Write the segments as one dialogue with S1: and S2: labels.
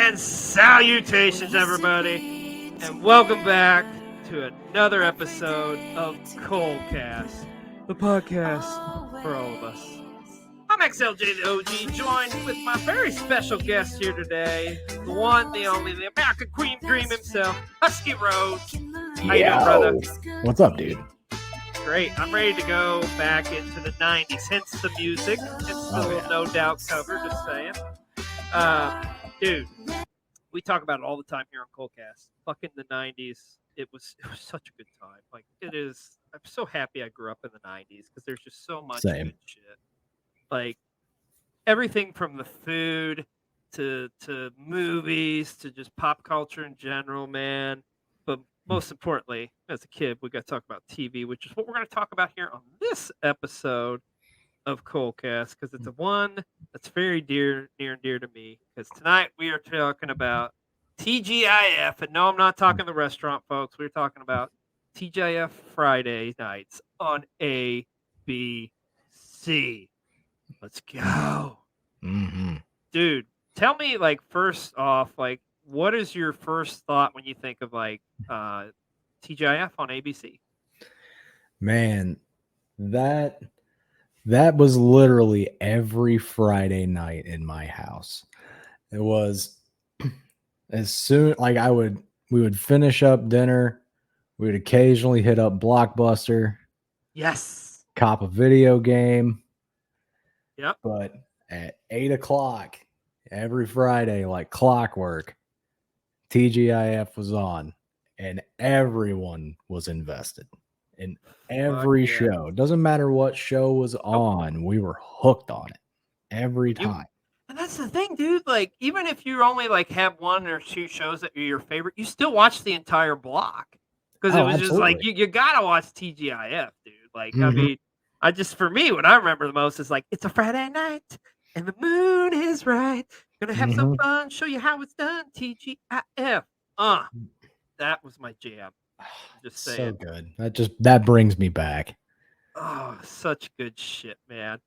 S1: And salutations, everybody, and welcome back to another episode of Colecast, the podcast for all of us. I'm Xlj the Og, joined with my very special guest here today, the one, the only, the American Queen Dream himself, Husky Rhodes. How you doing, brother?
S2: What's up, dude?
S1: Great. I'm ready to go back into the 90s, hence the music, hence the little No Doubt cover, just saying. Dude, we talk about it all the time here on Colecast. Fucking the 90s, it was such a good time. Like, it is, I'm so happy I grew up in the 90s because there's just so much good shit. Like, everything from the food to movies to just pop culture in general, man. But most importantly, as a kid, we got to talk about TV, which is what we're going to talk about here on this episode of Colecast, because it's a one that's very near and dear to me. Because tonight we are talking about TGIF, and no, I'm not talking the restaurant, folks. We're talking about TGIF Friday nights on ABC. Let's go, dude. Tell me, like, first off, like, what is your first thought when you think of like TGIF on ABC?
S2: Man, that was literally every Friday night in my house. It was as soon like we would finish up dinner, we would occasionally hit up Blockbuster.
S1: Yes.
S2: Cop a video game.
S1: Yep.
S2: But at 8:00 every Friday, like clockwork, TGIF was on, and everyone was invested in every show. Doesn't matter what show was on, we were hooked on it every time.
S1: And that's the thing, dude. Like, even if you only like have one or two shows that are your favorite, you still watch the entire block because it was just like you gotta watch TGIF, dude. Like, I mean, for me, what I remember the most is like, it's a Friday night and the moon is right. Gonna have some fun, show you how it's done. TGIF. That was my jam. Just saying.
S2: So good. That brings me back.
S1: Oh, such good shit, man.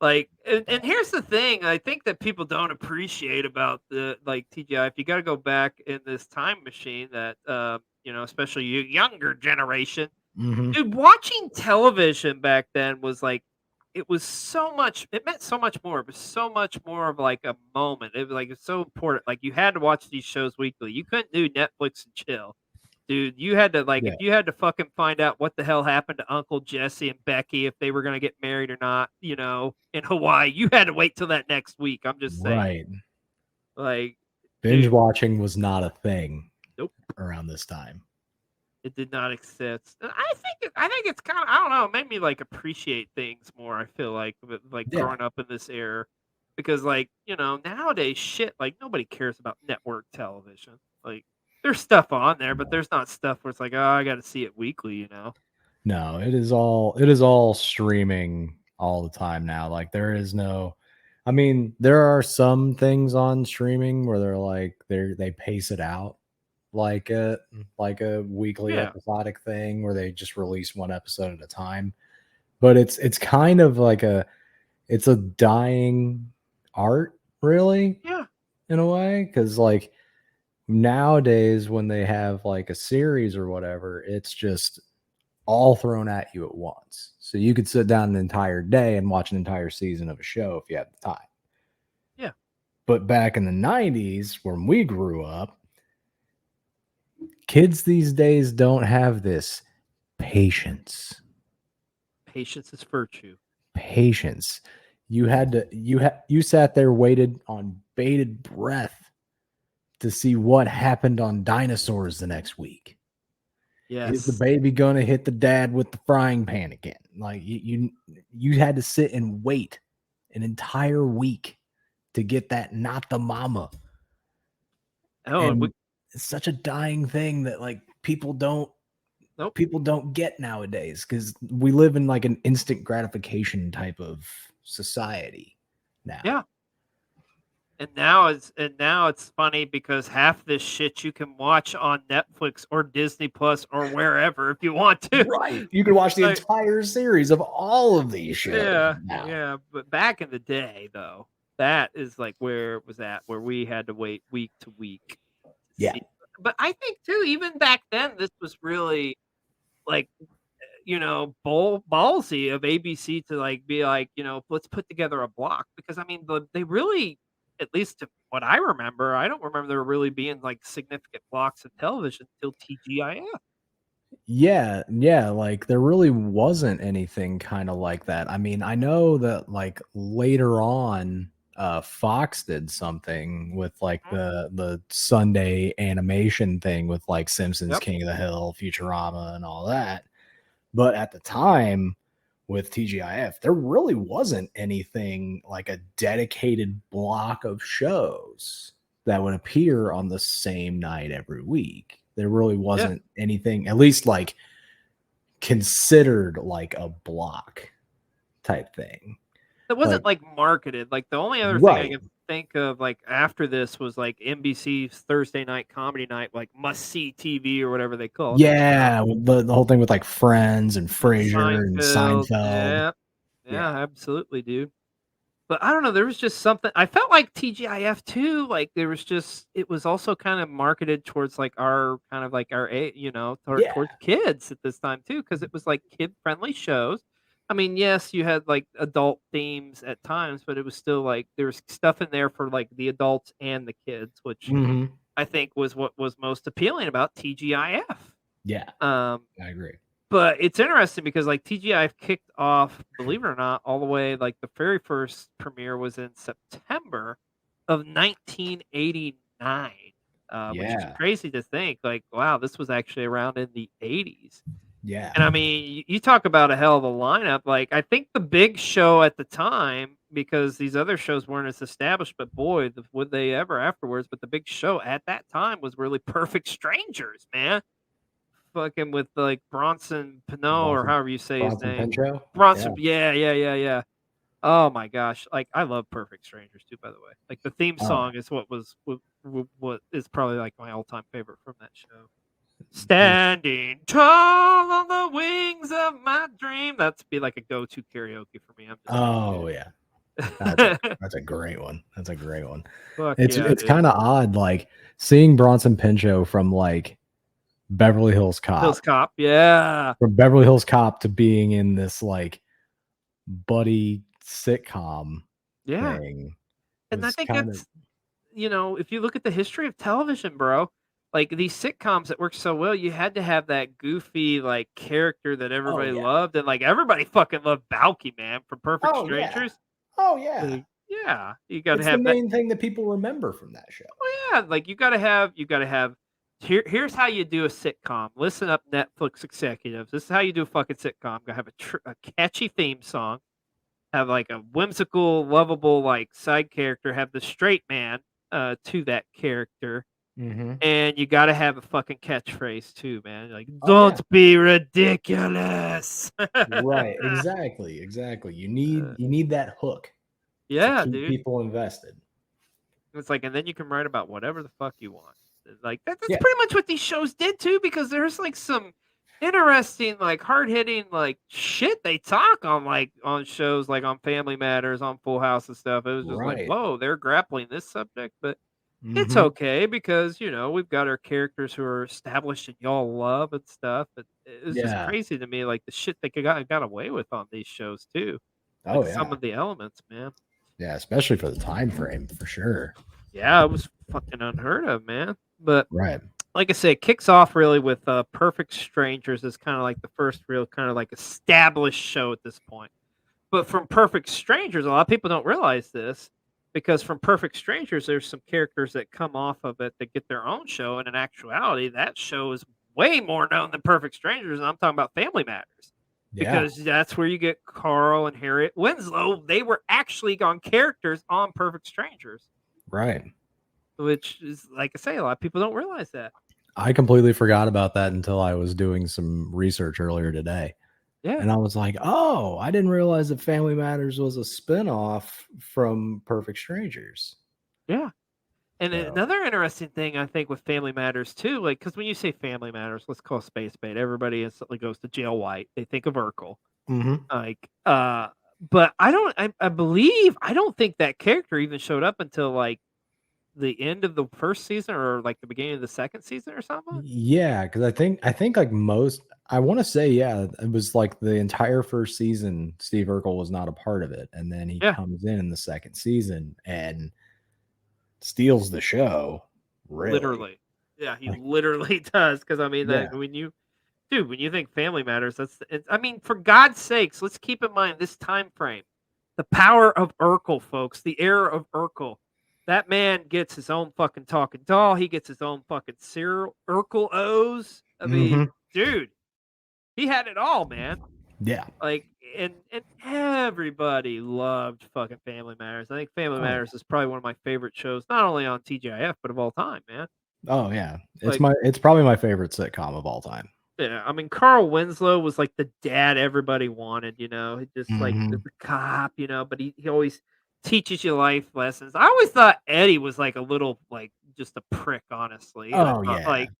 S1: Like, and here's the thing, I think that people don't appreciate about the like TGIF. You got to go back in this time machine that especially you younger generation. Dude, watching television back then was like, it meant so much more. It was so much more of like a moment. It was like, it's so important. Like, you had to watch these shows weekly. You couldn't do Netflix and chill. Dude, you had to if you had to fucking find out what the hell happened to Uncle Jesse and Becky, if they were going to get married or not, in Hawaii, you had to wait till that next week. I'm just saying. Right. Like,
S2: binge watching was not a thing.
S1: Nope.
S2: Around this time.
S1: It did not exist. And I think it's kind of, I don't know, it made me like appreciate things more. I feel like growing up in this era, because nowadays shit, like, nobody cares about network television. Like, there's stuff on there, but there's not stuff where it's like, oh, I got to see it weekly,
S2: No, it is all streaming all the time now. Like, there is no, I mean, there are some things on streaming where they're like, they pace it out like a weekly episodic thing where they just release one episode at a time. But it's kind of like it's a dying art, really.
S1: Yeah.
S2: In a way, because like, nowadays when they have like a series or whatever, it's just all thrown at you at once. So you could sit down an entire day and watch an entire season of a show if you had the time.
S1: Yeah.
S2: But back in the 90s, when we grew up, kids these days don't have this patience.
S1: Patience is virtue.
S2: Patience. You sat there, waited on bated breath to see what happened on Dinosaurs the next week.
S1: Yes.
S2: Is the baby gonna hit the dad with the frying pan again? Like, you had to sit and wait an entire week to get that not the mama. It's such a dying thing that like people don't get nowadays, because we live in like an instant gratification type of society now.
S1: Yeah. And now it's funny because half this shit you can watch on Netflix or Disney Plus or wherever if you want to.
S2: Right. You can watch the entire series of all of these shows.
S1: Yeah. Yeah. But back in the day, though, That is like where it was at, where we had to wait week to week to
S2: Yeah.
S1: see. But I think too, even back then, this was really like, ballsy of ABC to like be like, let's put together a block because I mean, they really, at least to what I remember, I don't remember there really being like significant blocks of television until TGIF.
S2: Yeah, like, there really wasn't anything kinda like that. I mean, I know that, like, later on, Fox did something with, like,
S1: Mhm.
S2: the Sunday animation thing with, like, Simpsons,
S1: Yep.
S2: King of the Hill, Futurama, and all that, but at the time, with TGIF, there really wasn't anything like a dedicated block of shows that would appear on the same night every week. There really
S1: Yeah.
S2: wasn't anything, at least like considered like a block type thing.
S1: It wasn't,
S2: Like,
S1: like, marketed, like, the only other thing I
S2: right.
S1: can think of, like, after this was, like, NBC's Thursday night comedy night, like, must-see TV or whatever they called it,
S2: Yeah, with the whole thing with like Friends and
S1: and
S2: Frasier and
S1: Seinfeld,
S2: Seinfeld.
S1: yeah. Yeah,
S2: Yeah.
S1: absolutely, dude. But I don't know, there was just something I felt like TGIF too, like, there was just it was also kind of marketed towards, like, our kind of, like, our
S2: Yeah.
S1: towards kids at this time too, because it was, like, kid-friendly shows. I mean, yes, you had, like, adult themes at times, but it was still, like, there was stuff in there for, like, the adults and the kids, which
S2: Mhm.
S1: I think was what was most appealing about TGIF.
S2: Yeah,
S1: Um
S2: I agree.
S1: but it's interesting because, like, TGI kicked off, believe it or not, all the way like, the very first premiere was in September of 1989, which is
S2: Yeah.
S1: crazy to think, like, wow, this was actually around in the '80s.
S2: Yeah.
S1: And I mean, you talk about a hell of a lineup, like, I think the big show at the time, because these other shows weren't as established, but boy, would they ever afterwards, but the big show at that time was really Perfect Strangers, man. Fucking with, like, Bronson Pinot or
S2: Bronson
S1: however you say his
S2: Bronson
S1: name.
S2: Pinchot? Yeah.
S1: Bronson, yeah, yeah, yeah, yeah. Oh my gosh, like, I love Perfect Strangers too, by the way. Like, the theme
S2: Oh,
S1: song is what is probably, like, my all-time favorite from that show.
S2: yeah.
S1: Standing tall on the wings of my dream. That's be like a go-to karaoke for me, I'm just saying,
S2: Oh,
S1: dude.
S2: yeah. That's a great one. That's a great one.
S1: Fuck
S2: It's
S1: yeah,
S2: it's
S1: dude.
S2: kinda odd, like, seeing Bronson Pinchot from, like, Beverly Hills
S1: Hills
S2: Cop
S1: Cop, yeah.
S2: from Beverly Hills Cop to being in this, like, buddy sitcom
S1: Yeah,
S2: thing
S1: and I
S2: was
S1: think
S2: kind of
S1: that's if you look at the history of television, bro, like these sitcoms that work so well, you had to have that goofy like character that
S2: Oh,
S1: everybody
S2: yeah.
S1: loved, and like everybody fucking loved Balky, man, from Perfect
S2: Oh, yeah.
S1: Strangers.
S2: Oh, yeah.
S1: Like, yeah, you got to
S2: It's the
S1: have that.
S2: main thing that people remember from that show.
S1: Oh yeah, like you got to have. Here's how you do a sitcom. Listen up, Netflix executives. This is how you do a fucking sitcom. Gotta have a catchy theme song. Have like a whimsical, lovable like side character. Have the straight man to that character.
S2: Mhm.
S1: And you gotta have a fucking catchphrase too, man. Like,
S2: Oh, yeah.
S1: "Don't be ridiculous."
S2: Right, exactly, exactly. You need
S1: Uh,
S2: you need that hook to
S1: yeah,
S2: keep
S1: dude.
S2: people invested.
S1: It's like and then you can write about whatever the fuck you want. It's like, that's
S2: Yeah.
S1: pretty much what these shows did too, because there's, like, some interesting, like, hard-hitting, like, shit they talk on, like, on shows, like, on Family Matters, on Full House and stuff. It was just like,
S2: Right.
S1: "Whoa, they're grappling this subject," but it's
S2: Mhm.
S1: okay because, we've got our characters who are established and y'all love and stuff, and it's just
S2: Yeah.
S1: crazy to me, like, the shit they got away with on these shows too, like,
S2: Oh,
S1: some
S2: yeah.
S1: of the elements, man.
S2: Yeah, especially for the time frame, for sure.
S1: Yeah, it was fucking unheard of, man, but
S2: Right.
S1: like I say, it kicks off really with, Perfect Strangers is kinda like the first real kinda, like, established show at this point. But from Perfect Strangers, a lot of people don't realize this because from Perfect Strangers, there's some characters that come off of it that get their own show, and in actuality, that show is way more known than Perfect Strangers, and I'm talking about Family Matters,
S2: Yeah.
S1: because that's where you get Carl and Harriet Winslow. They were actually on characters on Perfect Strangers,
S2: Right.
S1: which is, like I say, a lot of people don't realize that.
S2: I completely forgot about that until I was doing some research earlier today.
S1: Yeah,
S2: And I was like, "Oh, I didn't realize that Family Matters was a spinoff from Perfect Strangers."
S1: yeah. And
S2: So,
S1: another interesting thing I think with Family Matters too, like, because when you say Family Matters, let's call Space Bait. Everybody instantly goes to Jail White. They think of Urkel.
S2: mhm.
S1: Like, But I don't think that character even showed up until like the end of the first season or like the beginning of the second season or something.
S2: Yeah, because I think like most, I want to say, yeah, it was like the entire first season. Steve Urkel was not a part of it, and then he
S1: Yeah,
S2: comes in the second season and steals the show. Really,
S1: literally. Yeah, he
S2: like,
S1: literally does. Because I mean,
S2: yeah,
S1: that when you think Family Matters, I mean, for God's sakes, let's keep in mind this time frame, the power of Urkel, folks, the era of Urkel. That man gets his own fucking talking doll. He gets his own fucking cereal, Urkel O's. I mean,
S2: hmm,
S1: dude, he had it all, man.
S2: yeah,
S1: Like, and everybody loved fucking Family Matters. I think Family
S2: oh
S1: Matters is probably one of my favorite shows, not only on TGIF but of all time, man.
S2: oh yeah,
S1: Like,
S2: it's probably my favorite sitcom of all time.
S1: yeah, I mean, Carl Winslow was like the dad everybody wanted, you know. He just like
S2: Hmm.
S1: the cop, you know, but he always teaches you life lessons. I always thought Eddie was like a little like just a prick, honestly. I
S2: Oh
S1: thought
S2: yeah,
S1: like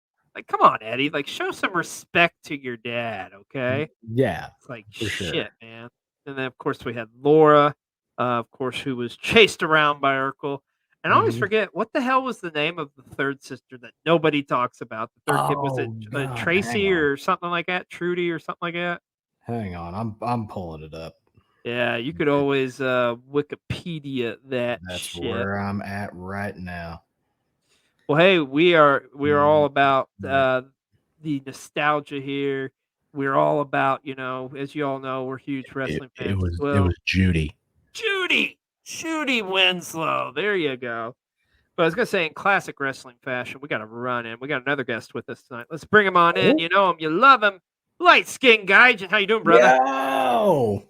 S1: come on, Eddie, like show some respect to your dad, okay?
S2: yeah,
S1: It's like
S2: for
S1: shit,
S2: sure.
S1: man. And then of course we had Laura, of course, who was chased around by Urkel. And I always
S2: Hmm.
S1: forget what the hell was the name of the third sister that nobody talks about. The third kid was it
S2: Oh God,
S1: Tracy or something like that, Trudy or something like that.
S2: hang on, I'm pulling it up.
S1: Yeah, you could always Wikipedia that
S2: That's
S1: shit.
S2: where I'm at right now.
S1: Well, hey, we are all
S2: Mm,
S1: about
S2: mm,
S1: the nostalgia here. We're all about, as you all know, we're huge
S2: It
S1: wrestling
S2: it
S1: fans as
S2: was it
S1: well.
S2: was Judy.
S1: Judy Winslow. There you go. But I was gonna say, in classic wrestling fashion, we got to run in. We got another guest with us tonight. Let's bring him on in.
S2: Oh,
S1: You know him, you love him. Light skin Gagin. How you doing, brother?
S2: yo!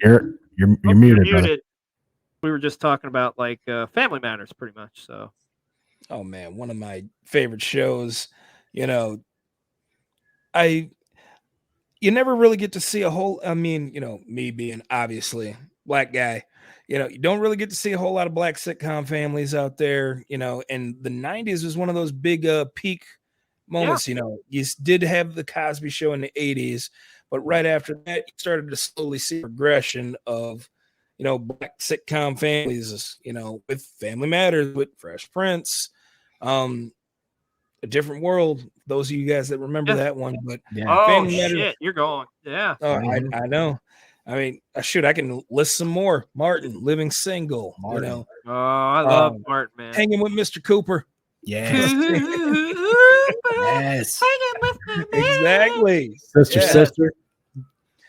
S2: You're
S1: Oh, you're
S2: muted, brother.
S1: muted. We were just talking about like Family Matters, pretty much. So
S3: Oh man, one of my favorite shows. You know, I you never really get to see a whole. I mean, me being obviously black guy, you don't really get to see a whole lot of black sitcom families out there. And the '90s was one of those big peak
S1: yeah,
S3: moments. You did have the Cosby Show in the '80s, but right after that, you started to slowly see progression of black sitcom families. With Family Matters, with Fresh Prince. A Different World. Those of you guys that remember
S1: yeah.
S3: that one, but
S2: Yeah.
S1: Oh
S3: Family Matters.
S1: shit, you're going. Yeah.
S3: Oh,
S2: Mhm.
S3: I know. I mean, shoot, I can list some more. Martin, Living Single.
S2: Martin.
S1: Oh, I love
S3: Um,
S1: Martin, man.
S3: Hanging with Mr. Cooper.
S2: Yes.
S1: Cooper,
S2: Yes.
S1: hanging with my man.
S3: Exactly.
S2: Sister,
S3: Yeah,
S2: sister.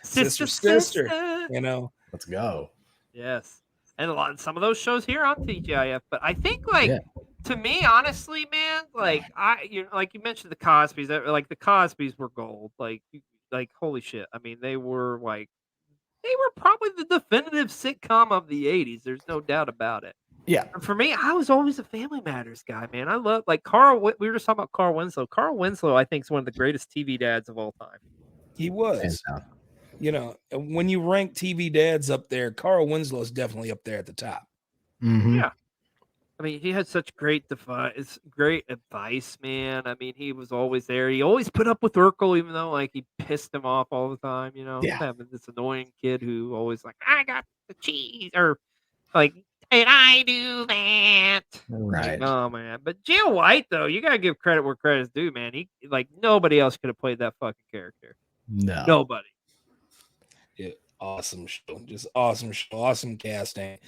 S3: sister,
S1: Sister,
S3: sister.
S1: sister.
S2: Let's go.
S1: Yes, and some of those shows here on TGIF. But I think,
S2: Yeah.
S1: to me, honestly, man, like you mentioned the Cosbys. Like the Cosbys were gold. Like holy shit. I mean, they were probably the definitive sitcom of the '80s. There's no doubt about it.
S2: Yeah.
S1: And for me, I was always a Family Matters guy, man. I love like Carl. We were just talking about Carl Winslow. Carl Winslow, I think, is one of the greatest TV dads of all time.
S3: He
S2: Hands
S3: was.
S2: down.
S3: And when you rank TV dads up there, Carl Winslow is definitely up there at the top.
S2: Mhm.
S1: Yeah. I mean, he had such great advice, man. I mean, he was always there. He always put up with Urkel, even though like he pissed him off all the time.
S2: Yeah.
S1: Having this annoying kid who always like, I got the cheese, or like, did I do that? Like,
S2: Right.
S1: oh man. But Jill White, though, you gotta give credit where credit's due, man. He like nobody else could have played that fucking character.
S2: No.
S1: Nobody.
S3: Yeah, awesome show. Just awesome show. Awesome casting.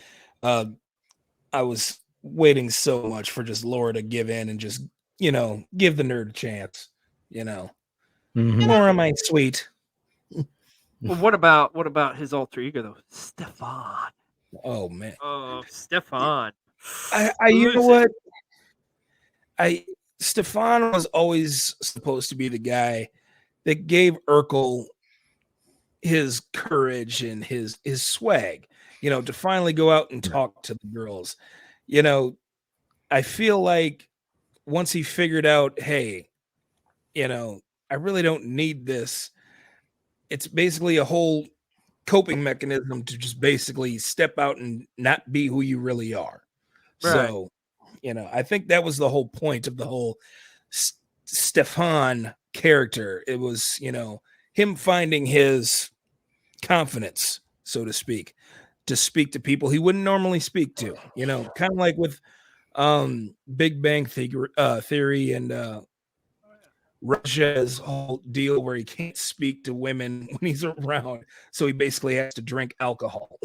S3: I was waiting so much for just Laura to give in and just, give the nerd a chance.
S2: Mhm.
S3: Laura, am I sweet?
S1: Well, what about his alter ego though, Stefan?
S3: Oh man.
S1: Oh, Stefan.
S3: You know
S1: Who's
S3: what? Stefan was always supposed to be the guy that gave Urkel his courage and his swag, to finally go out and talk to the girls. I feel like once he figured out, hey, I really don't need this. It's basically a whole coping mechanism to just basically step out and not be who you really are.
S1: Right.
S3: So, I think that was the whole point of the whole Stefan character. It was, him finding his confidence, so to speak to people he wouldn't normally speak to. You know, kind of like with Big Bang Theory and Russia's whole deal where he can't speak to women when he's around, so he basically has to drink alcohol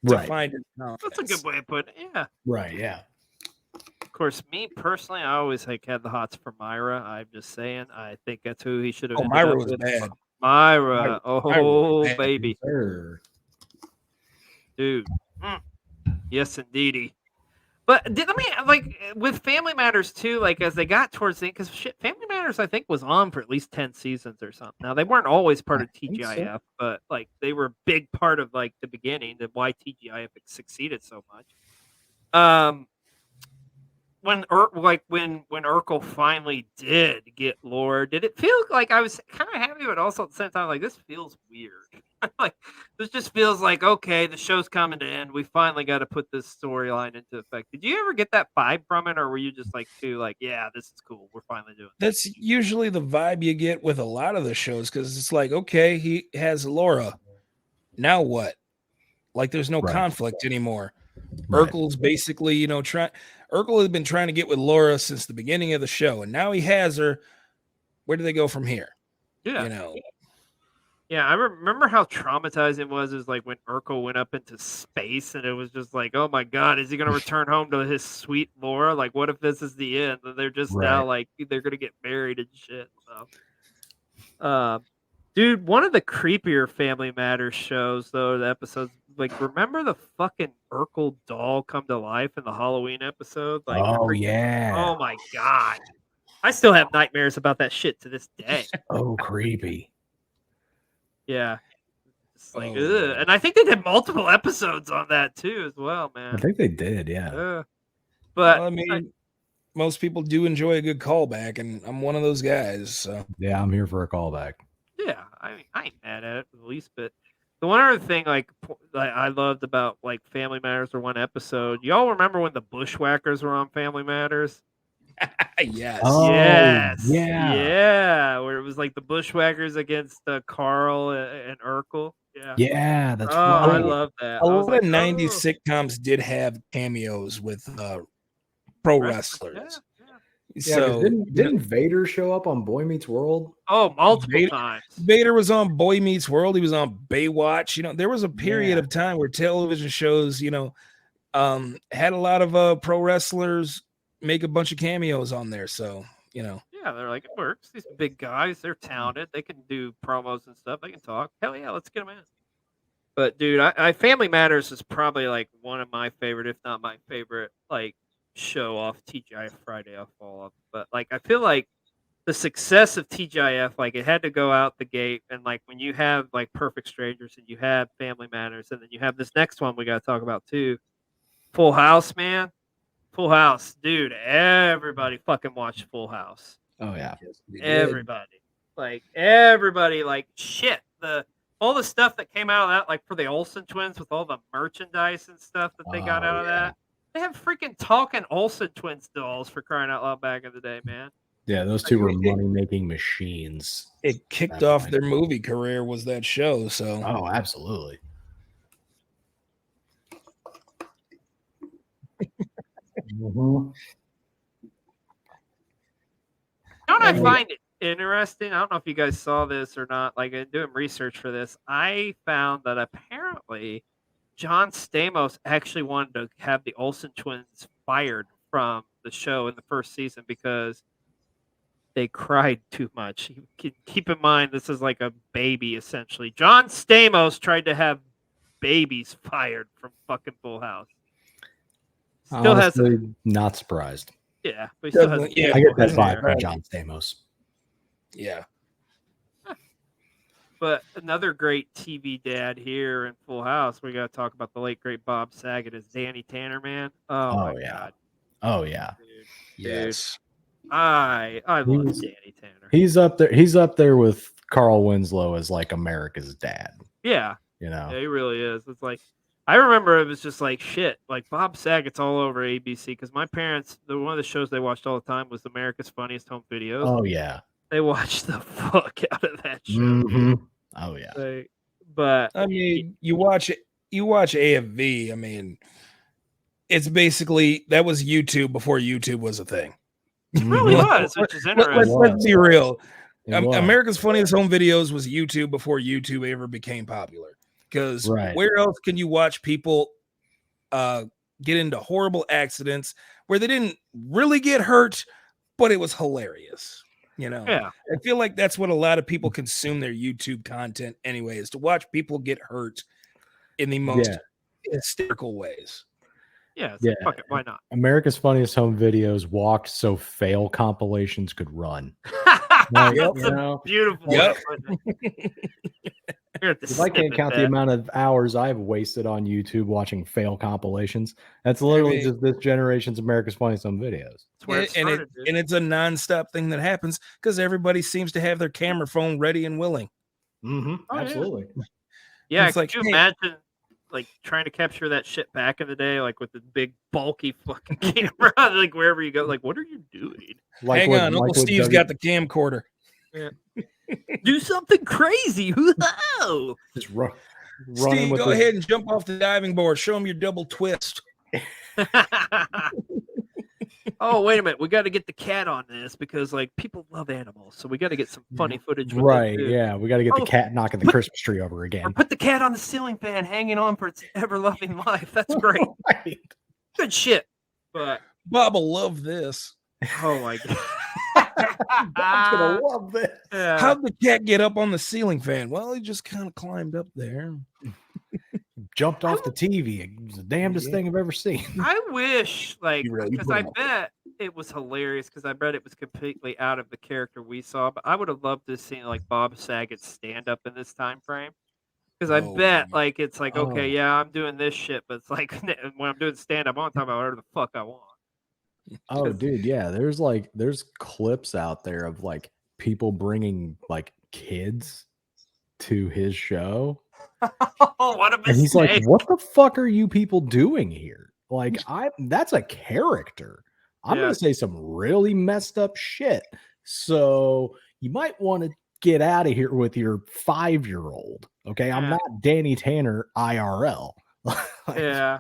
S3: to find his confidence.
S1: That's a good way of putting it. Yeah.
S2: Right. Yeah.
S1: Of course, me personally, I always had the hots for Myra. I'm just saying, I think that's who he should have.
S3: Oh, Myra was bad.
S1: Myra,
S3: was bad.
S1: baby,
S2: Sure.
S1: dude. Yes, indeedy. But let me with Family Matters too. Like as they got towards the end, because Family Matters I think was on for at least 10 seasons or something. Now they weren't always part of TGIF, but like they were a big part of like the beginning, of why TGIF succeeded so much. When Urkel finally did get Laura, did it feel like I was kind of happy, but also at the same time like this feels weird. Like this just feels like okay, the show's coming to end. We finally got to put this storyline into effect. Did you ever get that vibe from it, or were you just like yeah, this is cool. We're finally doing it?
S3: That's usually the vibe you get with a lot of the shows because it's like okay, he has Laura. Now what? Like there's no conflict anymore. Right. Urkel's basically, Urkel has been trying to get with Laura since the beginning of the show, and now he has her. Where do they go from here?
S1: Yeah. Yeah, I remember how traumatizing it was. Is like when Urkel went up into space, and it was just like, oh my god, is he going to return home to his sweet Laura? Like, what if this is the end? And they're just now like they're going to get married and shit. So, dude, one of the creepier Family Matters shows, though, the episodes. Like, remember the fucking Urkel doll come to life in the Halloween episode? Like, oh my god, I still have nightmares about that shit to this day.
S2: Oh, creepy.
S1: Yeah, it's like, ugh. And I think they did multiple episodes on that too, as well, man.
S2: I think they did, yeah.
S1: But
S3: well, I mean, most people do enjoy a good callback, and I'm one of those guys. So.
S2: Yeah, I'm here for a callback.
S1: Yeah, I mean, I ain't mad at it the least bit. The one other thing, like I loved about like Family Matters or one episode, y'all remember when the Bushwhackers were on Family Matters?
S3: Yes.
S2: Oh,
S1: yes.
S2: Yeah.
S1: Yeah. Where it was like the Bushwhackers against Carl and Urkel. Yeah.
S2: Yeah. That's
S1: right. I
S2: right.
S1: love that.
S3: A lot of 90s sitcoms did have cameos with pro wrestlers.
S2: Yeah, so didn't Vader show up on Boy Meets World?
S1: Oh, multiple times.
S3: Vader was on Boy Meets World. He was on Baywatch. There was a period of time where television shows, had a lot of pro wrestlers make a bunch of cameos on there. So, Yeah,
S1: they're like, it works. These big guys, they're talented. They can do promos and stuff. They can talk. Hell yeah, let's get them in. But dude, I Family Matters is probably like one of my favorite, if not my favorite, like show off TGIF Friday off all of. But like I feel like the success of TGIF, like it had to go out the gate, and like when you have like Perfect Strangers and you have Family Matters, and then you have this next one we got to talk about too, Full House, man. Full House, dude. Everybody fucking watched Full House.
S2: Oh yeah,
S1: everybody, like shit. All the stuff that came out of that, like for the Olsen twins, with all the merchandise and stuff that they got out of that. They have freaking talking Olsen twins dolls, for crying out loud, back in the day, man.
S2: Yeah, those two were money-making machines.
S3: It kicked off their movie career, was that show. So,
S2: oh, absolutely.
S1: You know what I find it interesting? I don't know if you guys saw this or not. Like, in doing research for this, I found that apparently John Stamos actually wanted to have the Olsen twins fired from the show in the first season because they cried too much. Keep in mind, this is like a baby, essentially. John Stamos tried to have babies fired from fucking Full House. Still
S2: honestly, not surprised.
S1: Yeah, but he still has.
S2: I get that vibe from John Stamos.
S3: Yeah.
S1: But another great TV dad here in Full House, we got to talk about the late great Bob Saget as Danny Tanner, man. Oh my god.
S2: Oh yeah.
S1: Dude.
S3: Yes.
S1: I love Danny Tanner.
S2: He's up there. He's up there with Carl Winslow as like America's dad.
S1: Yeah.
S2: Yeah,
S1: he really is. It's like I remember it was just like shit. Like Bob Saget's all over ABC because my parents, one of the shows they watched all the time was America's Funniest Home Videos.
S2: Oh yeah.
S1: They watched the fuck out of that show.
S2: Mm-hmm. Oh yeah.
S1: Like, But
S3: I mean, you watch AFV. I mean, it's basically that was YouTube before YouTube was a thing.
S1: it really was, which is interesting.
S3: Let's be real.
S2: was.
S3: America's Funniest Home Videos was YouTube before YouTube ever became popular. Because where else can you watch people get into horrible accidents where they didn't really get hurt, but it was hilarious? You know,
S1: Yeah.
S3: I feel like that's what a lot of people consume their YouTube content anyway, is to watch people get hurt in the most hysterical ways.
S1: Yeah, it's like, fuck it, why not?
S2: America's Funniest Home Videos walked so fail compilations could run.
S1: That's a beautiful way of putting it.
S2: If I can't count the amount of hours I've wasted on YouTube watching fail compilations, that's literally just this generation's America's Funniest Home Videos.
S3: And it's a nonstop thing that happens because everybody seems to have their camera phone ready and willing.
S2: Absolutely.
S1: Yeah, could you imagine like trying to capture that shit back in the day, like with the big bulky fucking camera, like wherever you go, like what are you doing?
S3: Hang on, Uncle Steve's got the camcorder.
S1: Yeah. Do something crazy. Whoa.
S2: Just run.
S3: Steve, go ahead and jump off the diving board. Show him your double twist.
S1: Oh, wait a minute. We got to get the cat on this because like people love animals. So we got to get some funny footage. With
S2: right. Yeah. We got to get the cat knocking the Christmas tree over again.
S1: Or put the cat on the ceiling fan hanging on for its ever-loving life. That's great.
S2: Right.
S1: Good shit. But
S3: Bob will love this.
S1: Oh my God.
S2: Bob's gonna love this.
S3: How'd the cat get up on the ceiling fan? Well, he just kind of climbed up there.
S2: Jumped off the TV. It was the damnedest thing I've ever seen.
S1: I wish, like, because I bet it was hilarious because I bet it was completely out of the character we saw. But I would have loved to see like Bob Saget's stand up in this time frame. Because I bet, like, it's like, okay, yeah, I'm doing this shit, but it's like when I'm doing stand up, I want to talk about whatever the fuck I want.
S2: Oh, dude, yeah. There's clips out there of like people bringing like kids to his show.
S1: What a mistake.
S2: And he's like, "What the fuck are you people doing here? Like, that's a character. I'm gonna say some really messed up shit. So you might want to get out of here with your 5-year-old. Okay, I'm not Danny Tanner IRL."
S1: Yeah.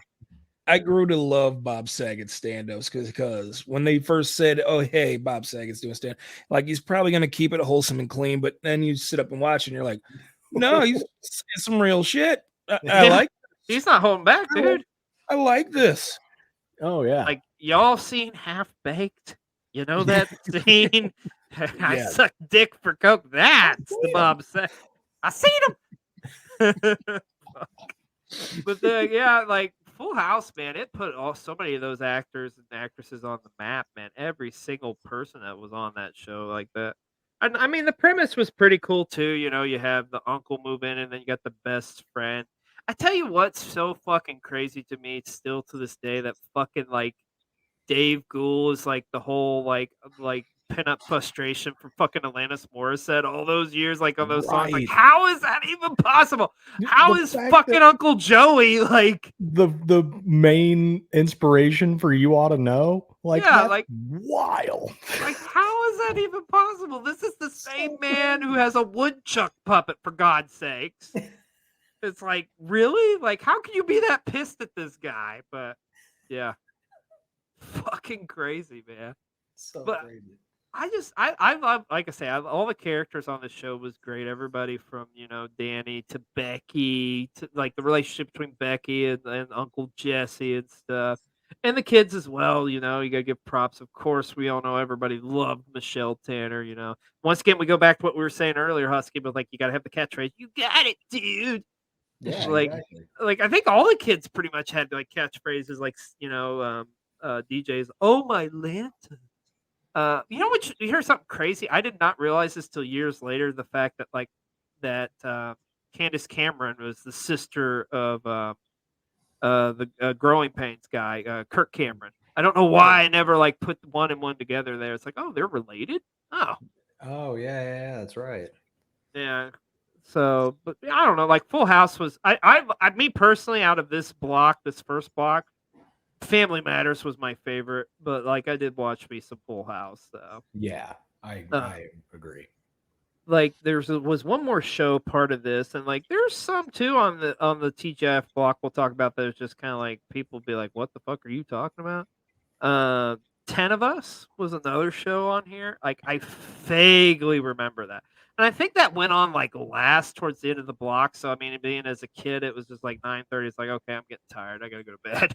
S3: I grew to love Bob Saget stand-ups because when they first said, "Oh, hey, Bob Saget's doing stand," like he's probably going to keep it wholesome and clean, but then you sit up and watch and you're like, no, he's saying some real shit. I like this.
S1: He's not holding back, dude.
S3: I like this.
S2: Oh, yeah.
S1: Like, y'all seen Half Baked? You know that scene? I suck dick for coke. That's the Bob Saget. I seen him. But yeah, like Full House, man, it put so many of those actors and actresses on the map, man. Every single person that was on that show like that. And I mean, the premise was pretty cool too. You know, you have the uncle move in, and then you got the best friend. I tell you what's so fucking crazy to me, still to this day, that fucking like Dave Gould is like the whole like pin-up frustration for fucking Alanis Morissette all those years, like on those songs. Like, how is that even possible? How is fucking Uncle Joey like
S2: the main inspiration for You Ought to Know? Like, that's
S1: like
S2: wild.
S1: Like, how is that even possible? This is the same man who has a woodchuck puppet, for God's sakes. It's like, really? Like, how can you be that pissed at this guy? But yeah, fucking crazy, man.
S2: So crazy.
S1: I love, like I say, all the characters on the show was great. Everybody from, you know, Danny to Becky to like the relationship between Becky and Uncle Jesse and stuff. And the kids as well, you know, you got to give props. Of course, we all know everybody loved Michelle Tanner, you know. Once again, we go back to what we were saying earlier, Husky, but like, you got to have the catchphrase. You got it, dude.
S2: Yeah,
S1: like,
S2: exactly.
S1: Like, I think all the kids pretty much had like catchphrases like, you know, DJs, oh, my lantern. You know what? You hear something crazy? I did not realize this till years later. The fact that like that Candace Cameron was the sister of the Growing Pains guy, Kirk Cameron. I don't know why I never like put one and one together. There, it's like, oh, they're related.
S2: Oh yeah, that's right.
S1: Yeah. So, but I don't know. Like Full House was, I me personally, out of this first block. Family Matters was my favorite, but like I did watch me some Full House. So
S2: yeah, I agree.
S1: like was one more show part of this, and like there's some too on the TGIF block we'll talk about that is just kind of like people be like, what the fuck are you talking about? 10 of Us was another show on here. Like I vaguely remember that. And I think that went on like last towards the end of the block. So I mean, being as a kid, it was just like 9:30. It's like, okay, I'm getting tired. I gotta go to bed.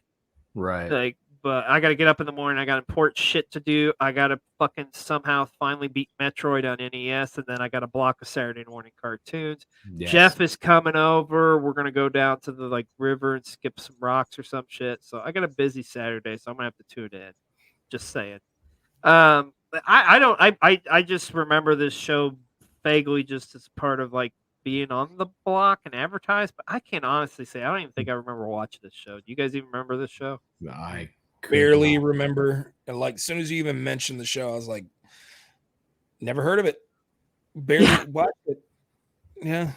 S2: Right.
S1: Like, but I gotta get up in the morning. I got important shit to do. I gotta fucking somehow finally beat Metroid on NES, and then I got a block of Saturday morning cartoons.
S2: Yes.
S1: Jeff is coming over. We're gonna go down to the like river and skip some rocks or some shit. So I got a busy Saturday, so I'm gonna have to tune in. Just saying. But I don't I just remember this show vaguely just as part of like being on the block and advertised, but I can't honestly say I don't even think I remember watching this show. Do you guys even remember this show?
S2: I could
S3: Barely
S2: not.
S3: remember. And like, as soon as you even mentioned the show, I was like, never heard of it. Barely watched it. Yeah.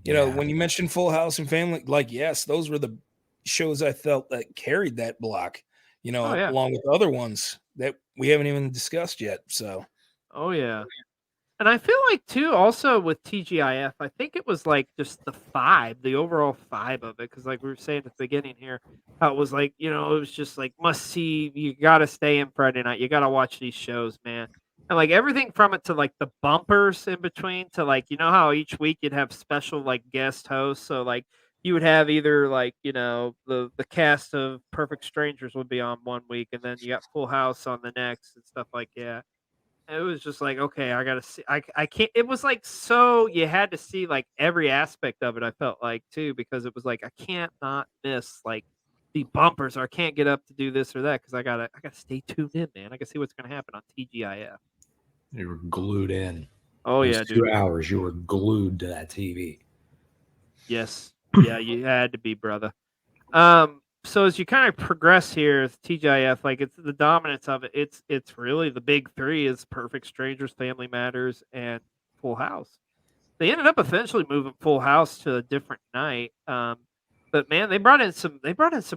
S3: You know, when you mentioned Full House and Family, like, yes, those were the shows I felt that carried that block, you know,
S1: Oh yeah.
S3: along with other ones that we haven't even discussed yet. So,
S1: Oh yeah. And I feel like too, also with TGIF, I think it was like just the overall vibe of it, because like we were saying at the beginning here, how it was like, you know, it was just like must see. You got to stay in Friday night. You got to watch these shows, man. And like everything from it to like the bumpers in between to like, you know how each week you'd have special like guest hosts. So like you would have either like, you know, the cast of Perfect Strangers would be on one week, and then you got Full House on the next and stuff like that. It was just like, okay, I gotta see. I can't. It was like so you had to see like every aspect of it. I felt like too, because it was like I can't not miss like the bumpers, or I can't get up to do this or that because I gotta stay tuned in, man. I gotta see what's gonna happen on TGIF.
S2: You were glued in.
S1: Oh
S2: Those
S1: yeah,
S2: two
S1: dude.
S2: hours, you were glued to that TV.
S1: Yes, yeah, you had to be, brother. So as you kind of progress here with TGIF, like it's the dominance of it. It's really the big three is Perfect Strangers, Family Matters, and Full House. They ended up eventually moving Full House to a different night. But man, they brought in some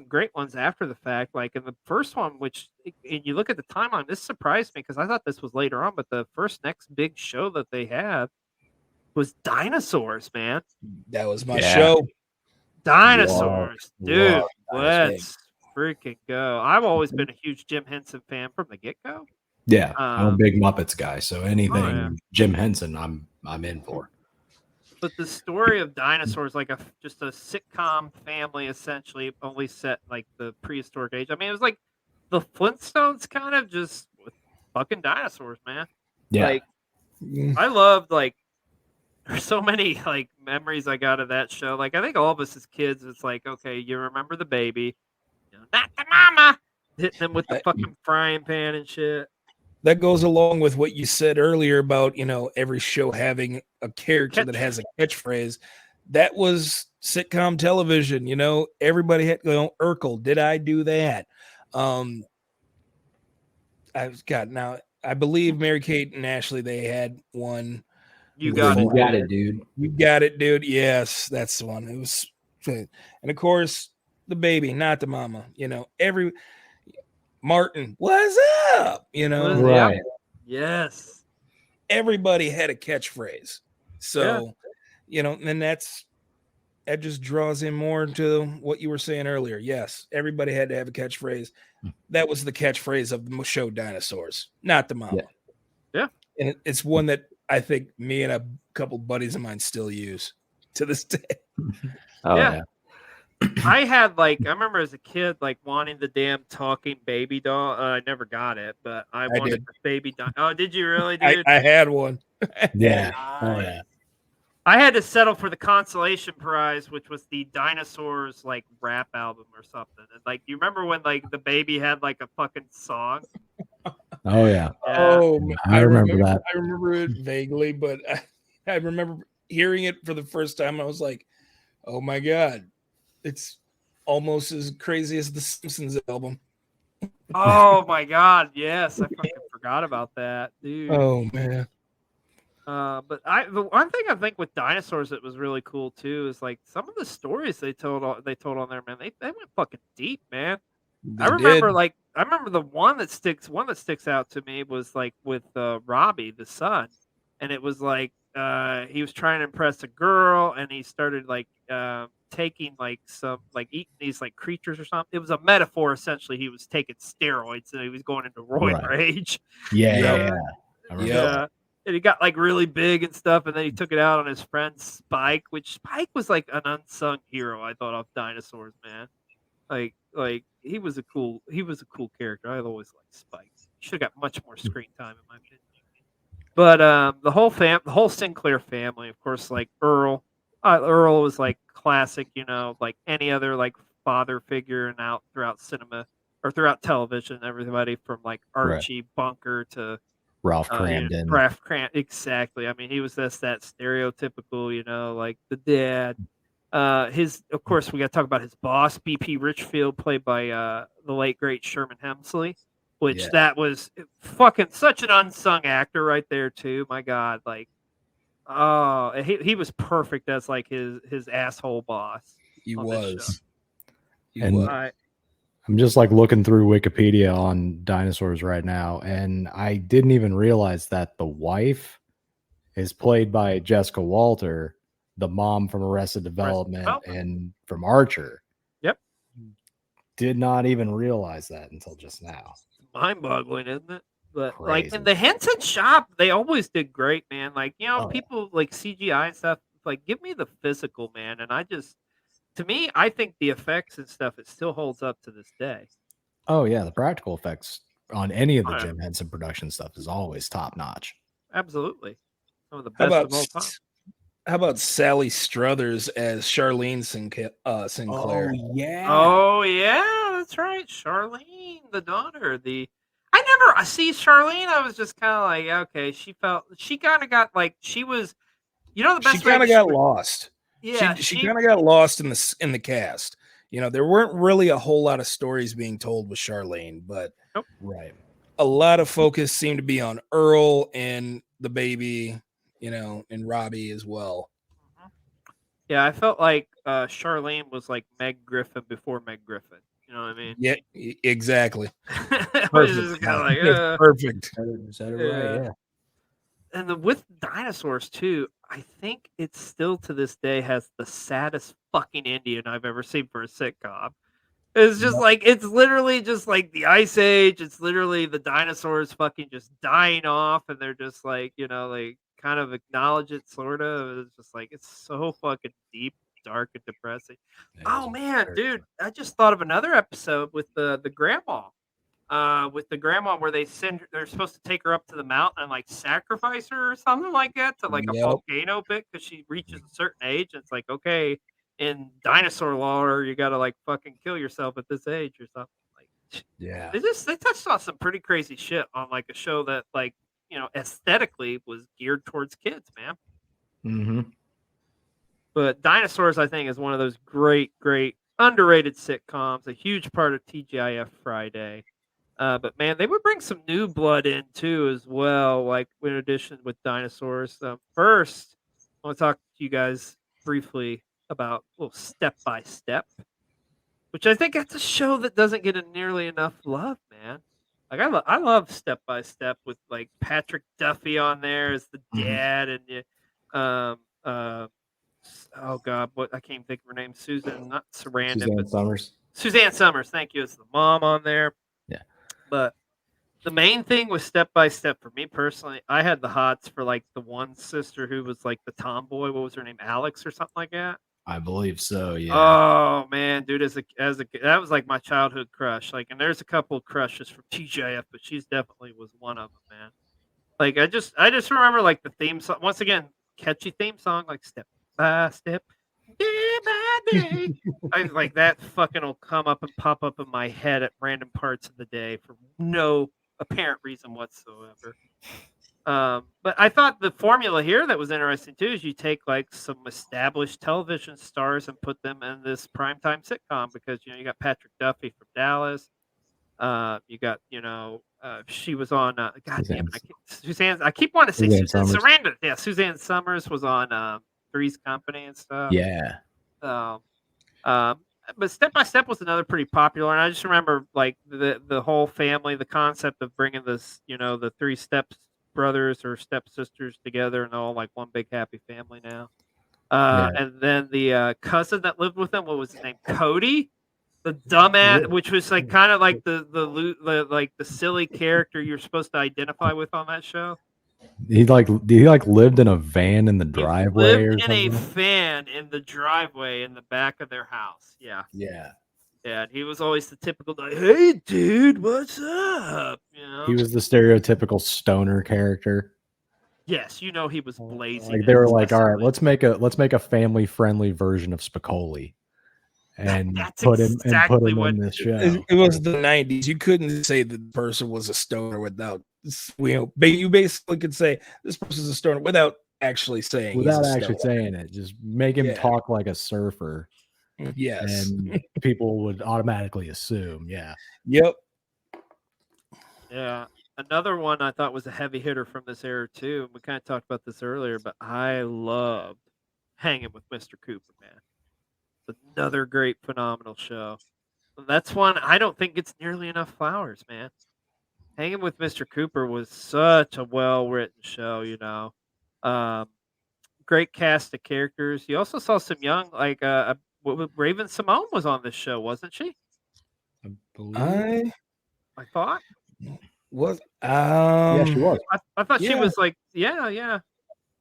S1: great ones after the fact. Like in the first one, and you look at the timeline, this surprised me because I thought this was later on. But the first next big show that they had was Dinosaurs, man.
S3: that was my
S2: Yeah.
S3: show.
S1: Dinosaurs, dude.
S2: Love
S1: Let's freaking go. I've always been a huge Jim Henson fan from the get go.
S2: Yeah, I'm a
S1: Um,
S2: big Muppets guy, so anything
S1: yeah.
S2: Jim Henson, I'm in for.
S1: But the story of dinosaurs, like just a sitcom family, essentially, only set like the prehistoric age. I mean, it was like the Flintstones, kind of just with fucking dinosaurs, man.
S2: Yeah,
S1: Like I loved like there's so many like memories I got of that show. Like I think all of us as kids, it's like, okay, you remember the baby, you know, not the mama, hitting them with the fucking frying pan and shit.
S3: That goes along with what you said earlier about, you know, every show having a character that has a catchphrase. That was sitcom television, you know. Everybody had, you know, Urkel, did I do that? I've got now. I believe Mary Kate and Ashley, they had one.
S1: You got it.
S2: You got it, dude.
S3: You got it, dude. Yes, that's the one. It was, and of course, the baby, not the mama. You know, every Martin, what's up? You know,
S2: Right.
S1: Yes.
S3: everybody had a catchphrase. So, you know, and that just draws in more to what you were saying earlier. Yes, everybody had to have a catchphrase. That was the catchphrase of the show Dinosaurs, not the mama.
S1: Yeah.
S3: And it's one that I think me and a couple buddies of mine still use to this day.
S2: Oh
S1: Yeah.
S2: yeah.
S1: I had like I remember as a kid like wanting the damn talking baby doll. I never got it, but I wanted
S3: did.
S1: the baby doll. Oh, did you really, dude?
S3: I had one.
S2: Yeah. Oh
S1: Nice.
S2: yeah.
S1: I had to settle for the consolation prize, which was the Dinosaurs like rap album or something. And like, you remember when like the baby had like a fucking song?
S2: Oh yeah.
S3: Oh,
S2: I remember that.
S3: I remember it vaguely, but I remember hearing it for the first time. I was like, "Oh my god, it's almost as crazy as the Simpsons album."
S1: Oh my god, yes, I fucking forgot about that, dude.
S3: Oh man,
S1: But the one thing I think with dinosaurs that was really cool too is like some of the stories they told on there, man. They went fucking deep, man.
S3: they
S1: I remember
S3: did.
S1: like I remember the one that sticks out to me was like with Robbie the son, and it was like he was trying to impress a girl, and he started like taking like some like eating these like creatures or something. It was a metaphor essentially. He was taking steroids and he was going into roid
S2: Right.
S1: rage.
S2: Yeah,
S3: Yep.
S2: yeah. I remember
S3: Yep.
S2: that.
S1: And he got like really big and stuff, and then he took it out on his friend Spike, which Spike was like an unsung hero, I thought, of dinosaurs, man. Like he was a cool character. I always liked Spike. Should have got much more screen time in my opinion. But the whole Sinclair family, of course, like Earl. Earl was like classic, like any other like father figure and out throughout cinema or throughout television. Everybody from like
S2: Right.
S1: Archie Bunker to
S2: Ralph Cramden.
S1: Ralph Cramden, exactly. I mean, he was just that stereotypical, like the dad. Of course, we got to talk about his boss, BP Richfield, played by the late great Sherman Hemsley, which
S2: Yeah.
S1: that was fucking such an unsung actor right there too. My God, like, oh, he was perfect as like his asshole boss.
S3: He
S1: on this show.
S3: was. He
S2: And-
S3: was.
S2: I'm just like looking through Wikipedia on dinosaurs right now, and I didn't even realize that the wife is played by Jessica Walter, the mom from Arrested Development
S1: Development.
S2: and from Archer.
S1: Yep.
S2: Did not even realize that until just now.
S1: Mind-boggling, isn't it? But like
S2: Crazy.
S1: in the Henson shop, they always did great, man. Like
S2: Oh, yeah.
S1: people like CGI and stuff. Like, give me the physical, man. And to me, I think the effects and stuff it still holds up to this day.
S2: Oh yeah, the practical effects on any of the
S1: Oh, yeah.
S2: Jim Henson production stuff is always top notch.
S1: Absolutely, some of the
S3: How
S1: best
S3: about
S1: of all time.
S3: how about Sally Struthers as Charlene Sinclair?
S2: yeah.
S1: Oh yeah, that's right, Charlene, the daughter. I see Charlene. I was just kind of like, okay, she kind of got like she was, the best.
S3: She kind of
S1: way
S3: got lost.
S1: Yeah,
S3: she kind of got lost in the cast. There weren't really a whole lot of stories being told with Charlene, but
S2: Right.
S3: a lot of focus seemed to be on Earl and the baby, and Robbie as well.
S1: Yeah, I felt like Charlene was like Meg Griffin before Meg Griffin. You know what I mean?
S3: Yeah, exactly.
S1: Which is kind of like,
S3: It's perfect.
S2: Is that
S1: Yeah.
S2: right? Yeah.
S1: And with dinosaurs too, I think it still to this day has the saddest fucking Indian I've ever seen for a sitcom. It's just like it's literally just like the Ice Age. It's literally the dinosaurs fucking just dying off, and they're just like like kind of acknowledge it, sort of. It's just like it's so fucking deep, dark, and depressing. Oh man, dude, I just thought of another episode with the grandma. With the grandma where they're supposed to take her up to the mountain and like sacrifice her or something like that to like a
S3: Yep.
S1: volcano pit because she reaches a certain age. And it's like, okay, in dinosaur lore, you gotta like fucking kill yourself at this age or something. Like,
S2: Yeah.
S1: they touched on some pretty crazy shit on like a show that like aesthetically was geared towards kids, man.
S2: Mm-hmm.
S1: But Dinosaurs, I think, is one of those great underrated sitcoms. A huge part of TGIF Friday. But man, they would bring some new blood in too, as well. Like in addition with Dinosaurs. First, I want to talk to you guys briefly about a little Step by Step, which I think that's a show that doesn't get nearly enough love, man. Like I love Step by Step with like Patrick Duffy on there as the dad, and oh god, what I can't think of her name. Susan, not Sarandon,
S2: Suzanne
S1: but
S2: Summers.
S1: Suzanne Summers. Thank you. As the mom on there.
S2: Yeah.
S1: But the main thing was Step by Step for me personally. I had the hots for like the one sister who was like the tomboy. What was her name? Alex or something like that.
S2: I believe so. Yeah.
S1: Oh man, dude, as a that was like my childhood crush. Like, and there's a couple of crushes from TGIF, but she's definitely was one of them, man. Like I just remember like the theme song once again, catchy theme song like Step by Step, day by day. I like that fucking will come up and pop up in my head at random parts of the day for no apparent reason whatsoever. But I thought the formula here that was interesting too is you take like some established television stars and put them in this primetime sitcom because you got Patrick Duffy from Dallas. You got she was on God damn it, Suzanne. I keep wanting to say Suzanne Sarandon. Yeah, Suzanne Summers was on Three's Company and stuff.
S2: Yeah.
S1: But Step by Step was another pretty popular, and I just remember like the whole family, the concept of bringing this, the three steps brothers or stepsisters together, and they're all like one big happy family now.
S2: Yeah.
S1: And then the cousin that lived with them, what was his name? Cody, the dumbass, which was like kind of like the silly character you're supposed to identify with on that show.
S2: He lived in a van in the
S1: He
S2: driveway
S1: lived
S2: or
S1: in a
S2: something.
S1: van in the driveway in the back of their house. Yeah.
S2: Yeah.
S1: Yeah, and he was always the typical like, "Hey, dude, what's up?" You know.
S2: He was the stereotypical stoner character.
S1: Yes, you know he was blazing.
S2: Like they were like, all right, let's make a family friendly version of Spicoli, and
S1: That's
S2: put him
S1: exactly
S2: in this show.
S3: It was the 90s. You couldn't say the person was a stoner without, you basically could say this person's a stoner without actually saying
S2: Without
S3: he's a
S2: actually
S3: stoner.
S2: saying it. Just make him talk like a surfer,
S3: Yes.
S2: and people would automatically assume, yeah.
S3: Yep.
S1: Yeah. Another one I thought was a heavy hitter from this era too. We kind of talked about this earlier, but I loved Hanging with Mr. Cooper, man. It's another great, phenomenal show. That's one I don't think gets nearly enough flowers, man. Hanging with Mr. Cooper was such a well-written show, you know. Great cast of characters. You also saw some young, like Raven Simone was on this show, wasn't she?
S2: I believe.
S1: I thought.
S3: Was
S2: Yeah, she was.
S1: I thought she
S3: Yeah.
S1: was like, yeah.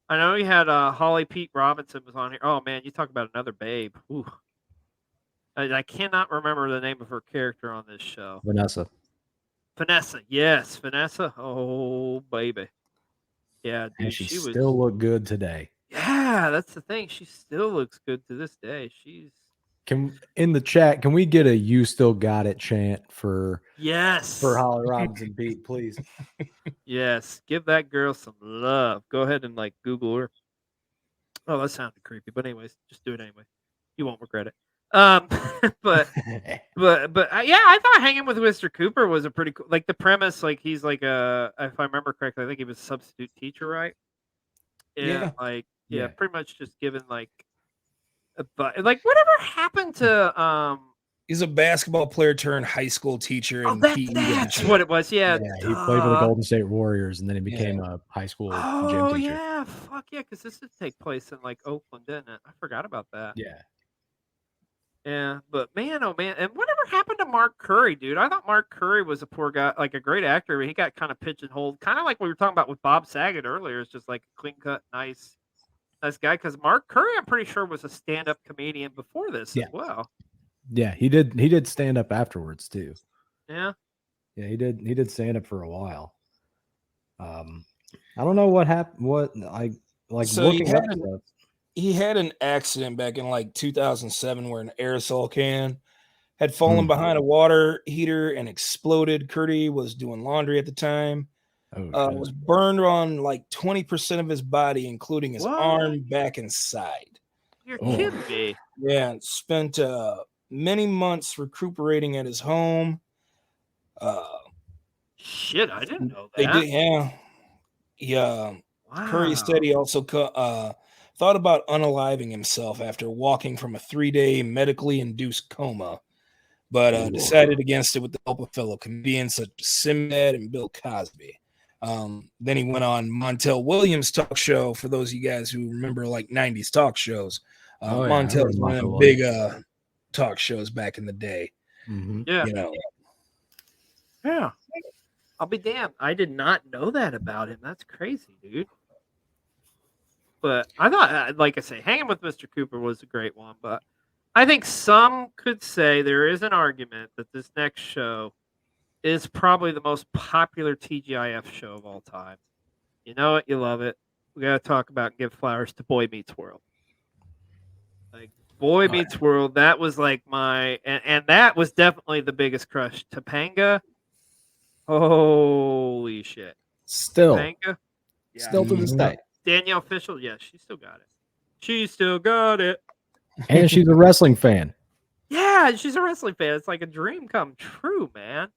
S1: I know you had Holly Pete Robinson was on here. Oh man, you talk about another babe. Ooh. I cannot remember the name of her character on this show.
S2: Vanessa.
S1: Yes, Vanessa. Oh baby, yeah, dude,
S2: And she
S1: was
S2: still look good today.
S1: Yeah, that's the thing. She still looks good to this day. She's
S2: In the chat, can we get a "You Still Got It" chant for Holly
S1: yes,
S2: Robinson Pete, please?
S1: yes. Give that girl some love. Go ahead and like Google her. Oh, that sounded creepy, but anyways, just do it anyway. You won't regret it. But yeah, I thought Hanging with Mr. Cooper was a pretty cool. Like the premise, like he's like if I remember correctly, I think he was a substitute teacher, right?
S3: Yeah.
S1: Like
S2: Yeah.
S1: pretty much just given like like whatever happened to
S3: He's a basketball player turned high school teacher and
S1: that's
S3: PE
S1: what it was. Yeah,
S2: Yeah, he played for the Golden State Warriors, and then he became a high school gym
S1: Oh
S2: teacher.
S1: yeah, fuck yeah, because this did take place in like Oakland, didn't it? I forgot about that.
S2: Yeah.
S1: Yeah, but man, oh man, and whatever happened to Mark Curry, dude? I thought Mark Curry was a poor guy, like a great actor, but he got kind of pigeonholed, kind of like we were talking about with Bob Saget earlier. It's just like a clean cut, nice guy. Because Mark Curry, I'm pretty sure, was a stand up comedian before this as well.
S2: Yeah, he did stand up afterwards too.
S1: Yeah.
S2: Yeah, he did stand up for a while. I don't know what happened. What like
S3: So
S2: looking up stuff.
S3: he had an accident back in like 2007 where an aerosol can had fallen behind a water heater and exploded. Curdy was doing laundry at the time. Was burned on like 20% of his body, including his arm, back, and side.
S1: You're kidding me.
S3: Yeah, and spent many months recuperating at his home.
S1: Shit, I didn't know that.
S3: They did, yeah. Yeah. Curry said he also thought about unaliving himself after walking from a 3-day medically induced coma, but decided against it with the help of fellow comedians such as Sinbad and Bill Cosby. Then he went on Montel Williams' talk show. For those of you guys who remember like 90s talk shows, Montel was one of the big talk shows back in the day.
S2: Mm-hmm.
S1: Yeah.
S3: You know.
S1: Yeah. I'll be damned. I did not know that about him. That's crazy, dude. But I thought, like I say, Hanging with Mr. Cooper was a great one. But I think some could say there is an argument that this next show is probably the most popular TGIF show of all time. You know it, you love it. We got to talk about and give flowers to Boy Meets World. Like Boy Meets World, that was like my, and that was definitely the biggest crush. Topanga, holy shit.
S2: Still
S1: Topanga,
S2: still to this day.
S1: Danielle Fishel, yeah, she still got it. She still got it.
S2: And she's a wrestling fan.
S1: Yeah, she's a wrestling fan. It's like a dream come true, man.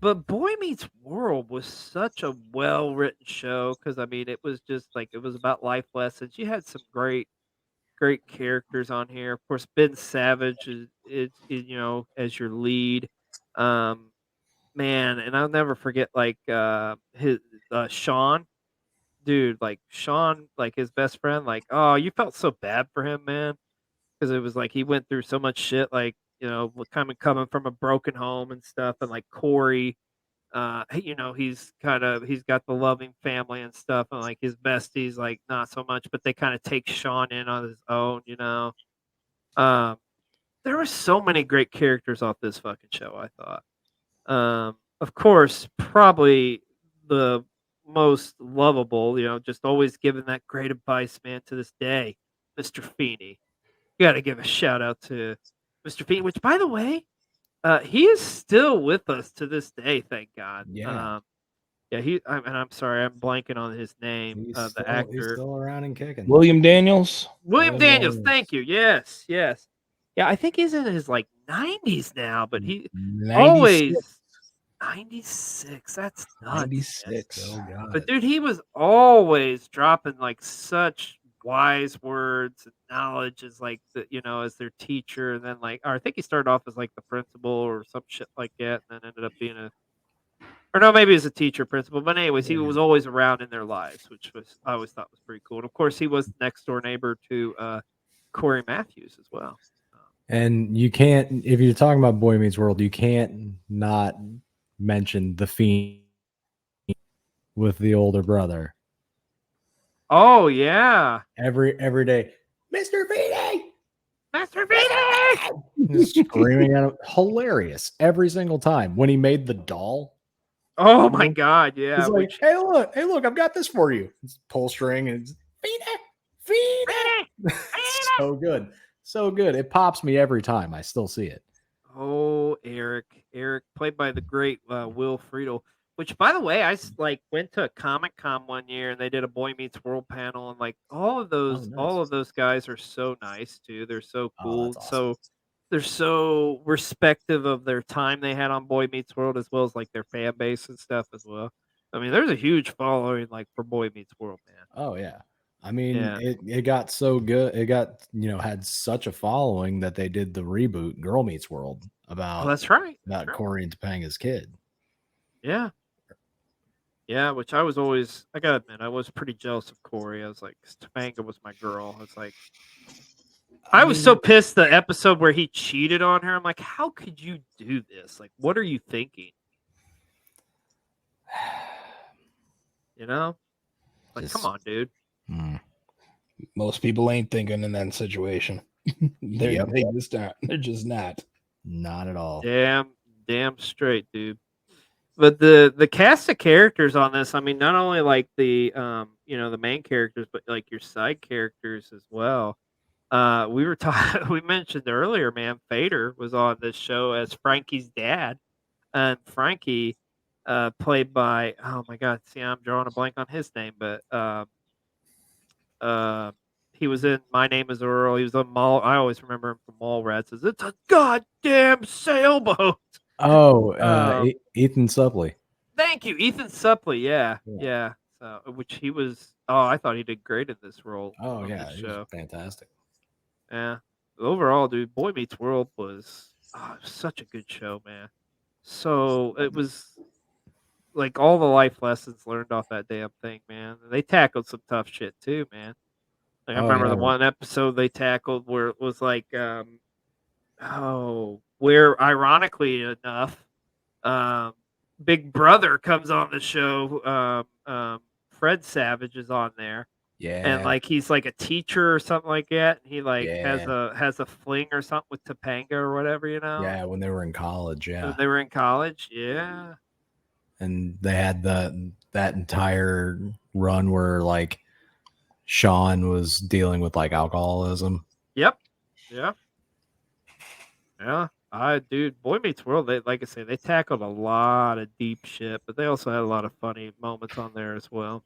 S1: But Boy Meets World was such a well-written show because, I mean, it was just like, it was about life lessons. You had some great characters on here. Of course, Ben Savage is you know, as your lead. Man, and I'll never forget, like, his Sean. dude, like Sean, like his best friend, like, oh, you felt so bad for him, man, because it was like he went through so much shit, like, coming from a broken home and stuff, and like Corey, he's got the loving family and stuff, and like his besties, like not so much, but they kind of take Sean in on his own. Um, there were so many great characters off this fucking show, I thought. Of course, probably the most lovable, just always giving that great advice, man, to this day, Mr. Feeney. You got to give a shout out to Mr. Feeney, which, by the way, he is still with us to this day, thank God.
S2: Yeah.
S1: Yeah, and I'm sorry, I'm blanking on his name,
S2: He's
S1: the actor.
S2: still around and kicking.
S3: William Daniels.
S1: William Daniels, thank you. Yes, yes. Yeah, I think he's in his like 90s now, but he
S3: 96.
S1: always 96. That's nuts.
S3: 96.
S2: Oh god.
S1: But dude, he was always dropping like such wise words and knowledge as like as their teacher, and then or I think he started off as like the principal or some shit like that, and then ended up being or no, maybe as a teacher principal. But anyways, he was always around in their lives, which I always thought was pretty cool. And of course, he was next door neighbor to Corey Matthews as well.
S2: And you can't, if you're talking about Boy Meets World, you can't not mention the Fiend with the older brother.
S1: Oh yeah,
S2: every day, Mr. Feeney,
S1: Mr. Feeney,
S2: screaming at him. Hilarious every single time when he made the doll.
S1: Oh my god, yeah.
S2: He's like, hey look, I've got this for you. It's pull string and it's Feeney. So good. So good. It pops me every time. I still see it.
S1: Oh, Eric, played by the great Will Friedle. Which, by the way, I went to a Comic-Con one year and they did a Boy Meets World panel, and like all of those guys are so nice too. They're so cool.
S2: Awesome.
S1: So they're so respective of their time they had on Boy Meets World, as well as like their fan base and stuff as well. I mean, there's a huge following like for Boy Meets World, man.
S2: Oh yeah. I mean, it got so good. It got, had such a following that they did the reboot Girl Meets World about.
S1: Oh, that's right.
S2: About Corey and Topanga's kid.
S1: Yeah. Yeah, which I gotta admit, I was pretty jealous of Corey. I was like, Topanga was my girl. I was like, I was so pissed the episode where he cheated on her. I'm like, how could you do this? Like, what are you thinking? Like, come on, dude.
S3: Most people ain't thinking in that situation. They're just not.
S2: Not at all.
S1: Damn straight, dude. But the cast of characters on this, I mean, not only like the the main characters, but like your side characters as well. We mentioned earlier, man, Fader was on this show as Frankie's dad, and Frankie, played by, oh my god, see, I'm drawing a blank on his name, but he was in My Name Is Earl. He was on Mall. I always remember him from Mallrats. It's a goddamn sailboat.
S2: Oh, Ethan Suplee.
S1: Thank you, Ethan Suplee. Yeah. So, which he was. Oh, I thought he did great in this role.
S2: Oh yeah, he was fantastic.
S1: Yeah. Overall, dude, Boy Meets World was such a good show, man. So it was like all the life lessons learned off that damn thing, man. They tackled some tough shit too, man. Like I remember the one episode they tackled where it was like, where ironically enough, Big Brother comes on the show. Fred Savage is on there.
S2: Yeah.
S1: And like he's like a teacher or something like that. And he has a fling or something with Topanga or whatever,
S2: Yeah, when they were in college,
S1: When they were in college, yeah.
S2: And they had that entire run where like Sean was dealing with like alcoholism.
S1: Yep. Yeah. Dude, Boy Meets World, like I say, they tackled a lot of deep shit, but they also had a lot of funny moments on there as well.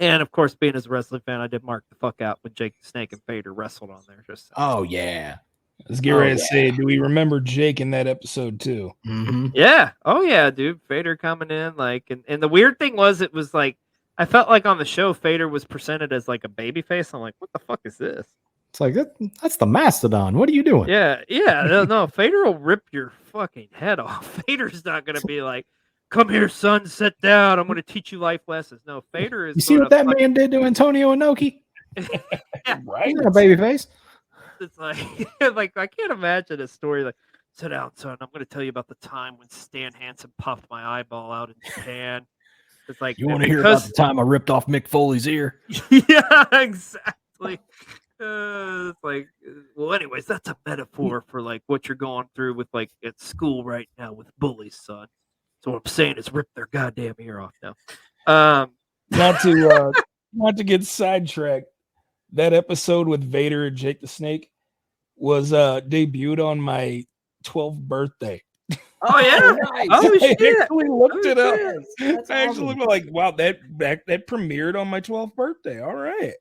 S1: And of course, being as a wrestling fan, I did mark the fuck out when Jake the Snake and Fader wrestled on there.
S2: Oh yeah.
S3: I was getting ready to say, do we remember Jake in that episode too?
S2: Mm-hmm.
S1: Yeah. Oh yeah, dude. Fader coming in like, and the weird thing was, it was like I felt like on the show Fader was presented as like a baby face. I'm like, what the fuck is this?
S2: It's like that's the Mastodon. What are you doing?
S1: Yeah. No, Fader will rip your fucking head off. Fader's not gonna be like, come here, son, sit down. I'm going to teach you life lessons. No, Vader is.
S2: You see what that man did to Antonio Inoki?
S1: Yeah,
S3: Right?
S2: He's not a baby face.
S1: it's like, like I can't imagine a story like, sit down, son. I'm going to tell you about the time when Stan Hansen puffed my eyeball out in Japan. It's like,
S2: You want to hear about the time I ripped off Mick Foley's ear?
S1: Yeah, exactly. It's like, well, anyways, that's a metaphor for like what you're going through with like at school right now with bullies, son. So what I'm saying is rip their goddamn ear off now.
S3: Not to get sidetracked. That episode with Vader and Jake the Snake was debuted on my 12th birthday.
S1: Oh yeah.
S2: Nice.
S1: Oh
S3: I
S1: shit.
S3: actually looked it up.
S2: That's
S3: I actually
S2: awesome.
S3: looked like, wow, that premiered on my 12th birthday. All right.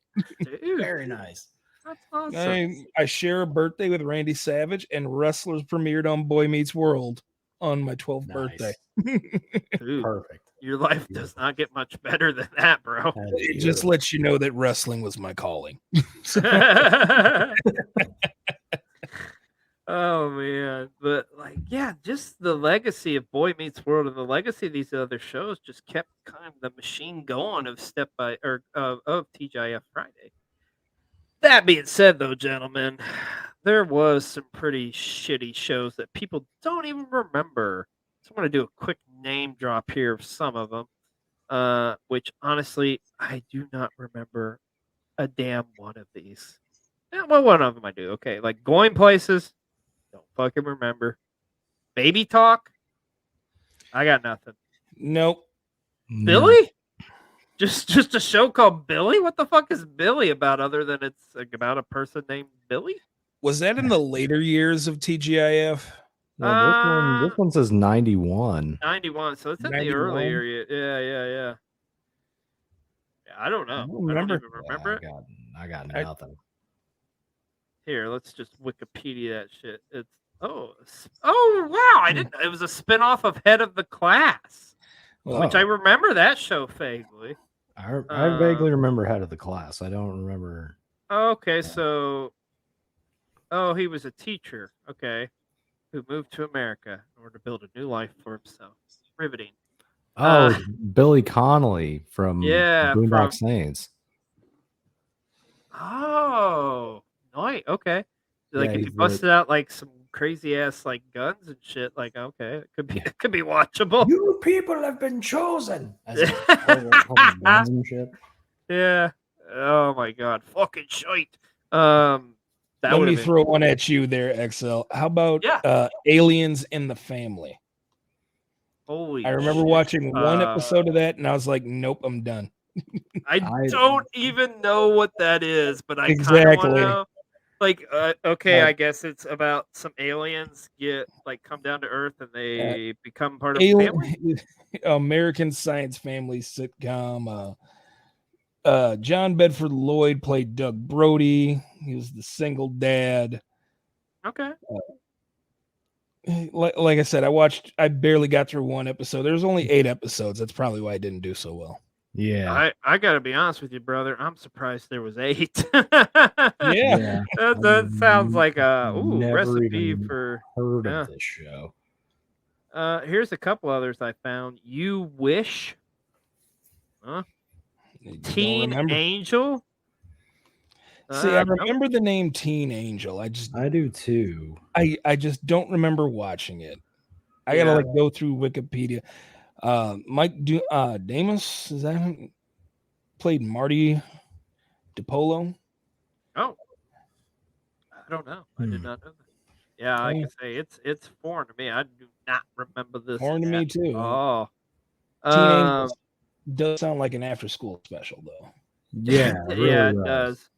S1: Dude,
S2: Very nice.
S1: that's awesome.
S3: I share a birthday with Randy Savage, and Wrestlers premiered on Boy Meets World on my 12th birthday.
S1: Dude,
S2: Perfect.
S1: your life does not get much better than that, bro.
S3: It just lets you know that wrestling was my calling.
S1: Oh man, but like, yeah, just the legacy of Boy Meets World and the legacy of these other shows just kept kind of the machine going of of TGIF Friday. That being said, though, gentlemen, there was some pretty shitty shows that people don't even remember. So I'm going to do a quick name drop here of some of them, which honestly I do not remember a damn one of these. Yeah, well, one of them I do. Okay, like Going Places. Don't fucking remember. Baby Talk. I got nothing.
S3: Nope.
S1: Billy? Just a show called Billy? What the fuck is Billy about other than it's like about a person named Billy?
S3: Was that in the later years of TGIF?
S2: No, this one says 91.
S1: 91, so it's in the
S3: 91?
S1: earlier. Yeah. I don't know.
S3: I don't remember.
S1: even remember it.
S2: I got nothing.
S1: Here, let's just Wikipedia that shit. It's oh wow! I didn't. It was a spinoff of Head of the Class, which I remember that show vaguely.
S2: I vaguely remember Head of the Class. I don't remember.
S1: Okay, so he was a teacher. Okay, who moved to America in order to build a new life for himself. Riveting.
S2: Oh, Billy Connolly from
S1: from
S2: Boondock Saints.
S1: Oh, nice. Okay. Like
S2: Yeah,
S1: if you busted out like some crazy ass like guns and shit, like okay, it could be watchable.
S2: You people have been chosen.
S1: Yeah. Oh my god. Fucking shite. Let
S3: me throw one at you there, XL. How about Aliens in the Family?
S1: Holy
S3: I remember watching one episode of that and I was like, nope, I'm done.
S1: I don't even know what that is, but I
S3: exactly
S1: kind of want to know. Like, okay, I guess it's about some aliens come down to Earth and they become part of the family.
S3: American Science Family sitcom. John Bedford Lloyd played Doug Brody. He was the single dad.
S1: Okay.
S3: Like I said, I barely got through one episode. There's only 8 episodes. That's probably why I didn't do so well.
S2: Yeah.
S1: I gotta be honest with you, brother. I'm surprised there was 8.
S3: Yeah.
S1: That sounds like a recipe
S2: for heard of this show.
S1: Here's a couple others I found. You Wish. Huh? Teen Angel.
S3: See, I remember the name Teen Angel. I
S2: do too.
S3: I just don't remember watching it. I gotta go through Wikipedia. Mike Damus, is that who played Marty DiPolo?
S1: Oh, I don't know. I did not know that. Yeah, I can say it's foreign to me. I do not remember this.
S3: Foreign to me too.
S1: Oh,
S3: Teen Angel does sound like an after-school special, though.
S2: Yeah,
S1: it does.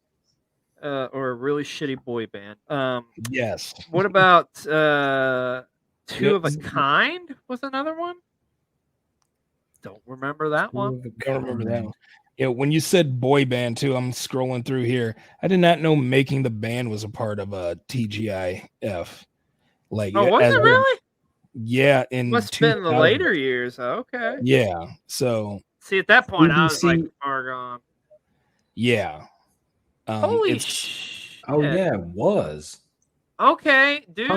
S1: Or a really shitty boy band.
S3: Yes.
S1: What about Two of a Kind? Was another one? Don't remember that one.
S3: Don't remember that one. Yeah, when you said boy band too, I'm scrolling through here. I did not know Making the Band was a part of a TGIF. Like,
S1: was it really?
S3: Yeah, in
S1: must have been in the later years. Okay.
S3: Yeah. So
S1: see, at that point, I was like far gone.
S3: Yeah.
S1: Holy shit!
S2: Oh yeah, it was.
S1: Okay, dude.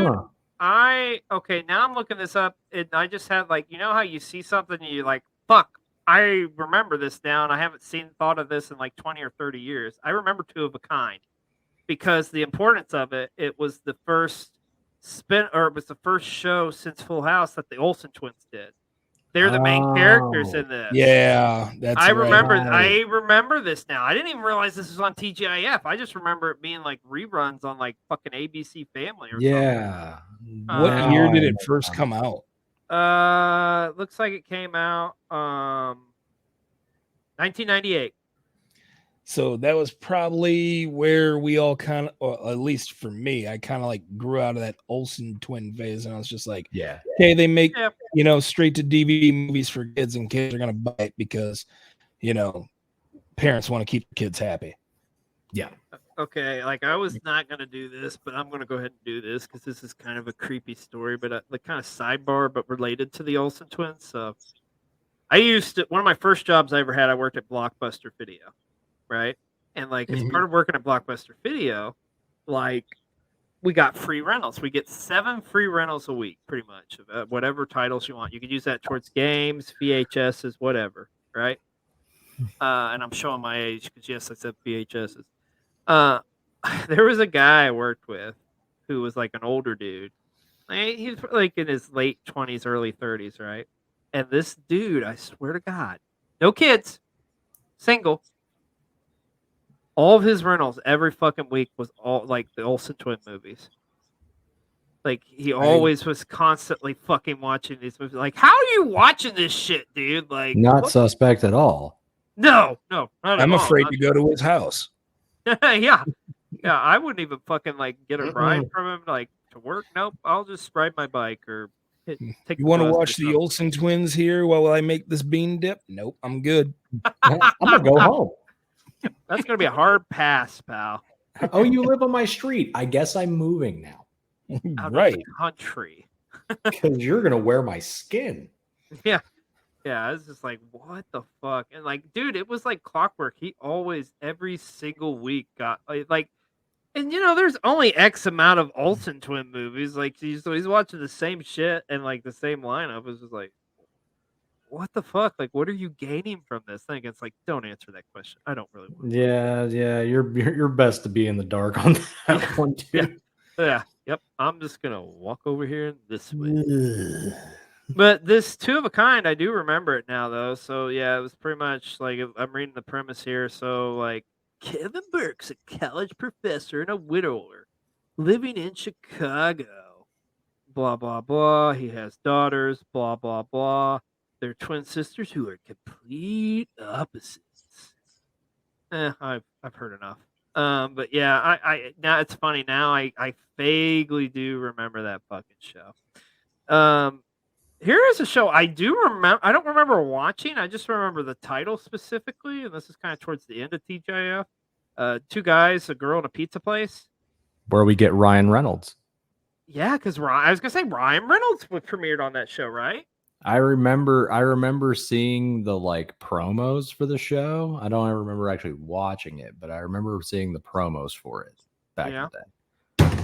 S1: Okay, now I'm looking this up, and I just had like, you know how you see something and you're like, fuck, I remember this now, and I haven't thought of this in like 20 or 30 years. I remember Two of a Kind because the importance of it. It was the first it was the first show since Full House that the Olsen twins did. They're the main characters in this.
S3: Yeah, that's
S1: I
S3: right.
S1: remember this now. I didn't even realize this was on TGIF. I just remember it being like reruns on like fucking ABC Family or
S2: Yeah.
S3: What year did it first come out?
S1: Looks like it came out 1998.
S3: So that was probably where we all kind of, or at least for me, I kind of like grew out of that Olsen twin phase, and I was just like,
S2: yeah,
S3: okay, they make straight to DVD movies for kids, and kids are gonna buy it because parents want to keep kids happy.
S2: Yeah.
S1: Okay, like I was not gonna do this, but I'm gonna go ahead and do this because this is kind of a creepy story, but like kind of sidebar, but related to the Olsen twins. So, one of my first jobs I ever had. I worked at Blockbuster Video, right? And like as part of working at Blockbuster Video, like we got free rentals. We get 7 free rentals a week, pretty much, of whatever titles you want. You could use that towards games, VHSs, whatever, right? And I'm showing my age because yes, I said VHSs. There was a guy I worked with who was like an older dude. He was like in his late 20s, early 30s, right? And this dude, I swear to God, no kids, single. All of his rentals every fucking week was all like the Olsen twin movies. Like he always was constantly fucking watching these movies. Like, how are you watching this shit, dude? Like,
S2: not suspect at all.
S1: No, not at
S3: I'm
S1: all.
S3: afraid to go to his house.
S1: Yeah, I wouldn't even fucking like get a ride from him like to work. Nope, I'll just ride my bike or take.
S3: You want to watch the Olsen twins here while I make this bean dip? Nope, I'm good.
S2: I'm gonna go home.
S1: That's gonna be a hard pass, pal.
S2: Oh, you live on my street. I guess I'm moving now.
S1: Out
S3: Right.
S1: of the country.
S2: Because you're gonna wear my skin.
S1: Yeah. Yeah, I was just like, what the fuck? And like, dude, it was like clockwork. He always, every single week, got like, and there's only X amount of Olsen twin movies. Like, so he's watching the same shit and like the same lineup. It was just like, what the fuck? Like, what are you gaining from this thing? It's like, don't answer that question. I don't really want to.
S2: Yeah. You're best to be in the dark on that one too.
S1: Yeah. Yep. I'm just gonna walk over here this way. But this Two of a Kind, I do remember it now, though. So, yeah, it was pretty much like I'm reading the premise here. So, like, Kevin Burke's a college professor and a widower living in Chicago. Blah, blah, blah. He has daughters, blah, blah, blah. They're twin sisters who are complete opposites. I've heard enough. But yeah, I now it's funny now. I vaguely do remember that fucking show. Here is a show I do remember. I don't remember watching. I just remember the title specifically, and this is kind of towards the end of TGIF. 2 guys, a girl, and a pizza place.
S2: Where we get Ryan Reynolds.
S1: Yeah, because I was gonna say Ryan Reynolds was premiered on that show, right?
S2: I remember seeing the like promos for the show. I don't remember actually watching it, but I remember seeing the promos for it back in the day.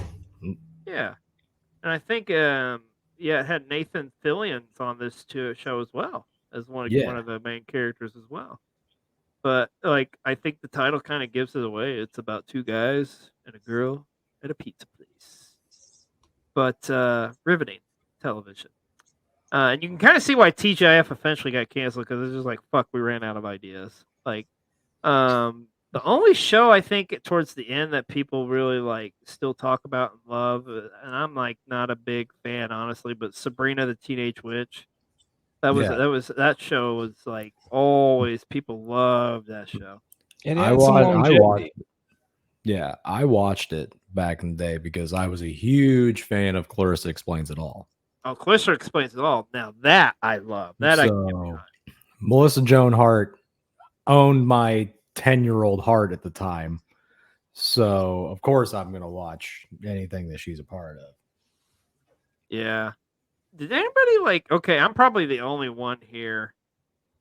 S1: Yeah, and I think it had Nathan Fillion's on this show as well as one of the main characters as well. But like, I think the title kind of gives it away. It's about 2 guys and a girl at a pizza place. But riveting television. And you can kind of see why TGIF eventually got canceled because it's just like, fuck, we ran out of ideas. Like, the only show I think towards the end that people really like still talk about and love, and I'm like not a big fan honestly, but Sabrina the Teenage Witch. That show was like always people loved that show.
S3: And
S2: I watched. Yeah, I watched it back in the day because I was a huge fan of Clarissa Explains It All.
S1: Oh, Clarissa Explains It All. Now that I love. That I can get behind.
S2: Melissa Joan Hart owned my 10-year-old heart at the time. So, of course, I'm going to watch anything that she's a part of.
S1: Yeah. Did anybody like, okay, I'm probably the only one here,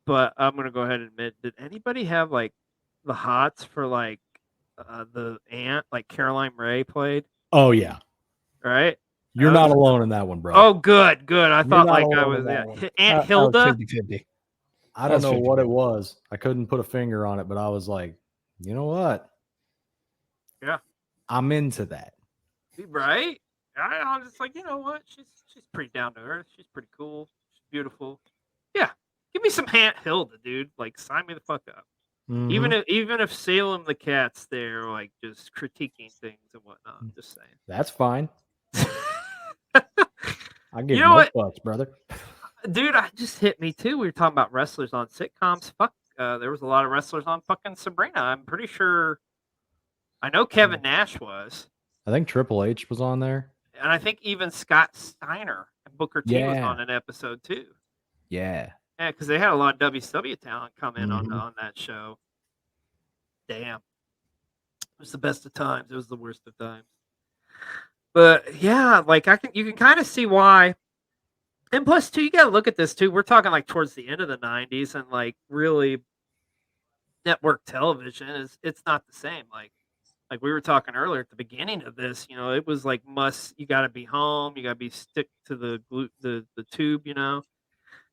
S1: but I'm going to go ahead and admit, did anybody have like the hots for like the aunt, like Caroline Ray played?
S2: Oh, yeah.
S1: Right?
S2: You're not alone in that one, bro.
S1: Oh, good. I thought
S2: not
S1: like I
S2: alone
S1: was
S2: in that one.
S1: Aunt
S3: I was
S1: Hilda.
S3: 50-50.
S2: I don't know what it was. I couldn't put a finger on it, but I was like, you know what?
S1: Yeah.
S2: I'm into that.
S1: Right? I'm just like, you know what? She's pretty down to earth. She's pretty cool. She's beautiful. Yeah. Give me some Aunt Hilda, dude. Like, sign me the fuck up.
S2: Mhm.
S1: Even if Salem the cat's there, like just critiquing things and whatnot. I'm just saying.
S2: That's fine. I give
S1: You know
S2: no
S1: what?
S2: fucks, brother.
S1: Dude, I just hit me too. We were talking about wrestlers on sitcoms. Fuck, there was a lot of wrestlers on fucking Sabrina. I'm pretty sure. I know Kevin Nash was,
S2: I think Triple H was on there.
S1: and I think even Scott Steiner and Booker T was
S2: Yeah.
S1: on an episode too.
S2: Yeah.
S1: Yeah, because they had a lot of WCW talent come in
S2: Mhm.
S1: on that show. Damn, it was the best of times. It was the worst of times. But yeah, like you can kind of see why. And plus, too, you got to look at this too. We're talking like towards the end of the '90s, and like really network television it's not the same. Like we were talking earlier at the beginning of this, it was like you got to be home, you got to be stick to the tube,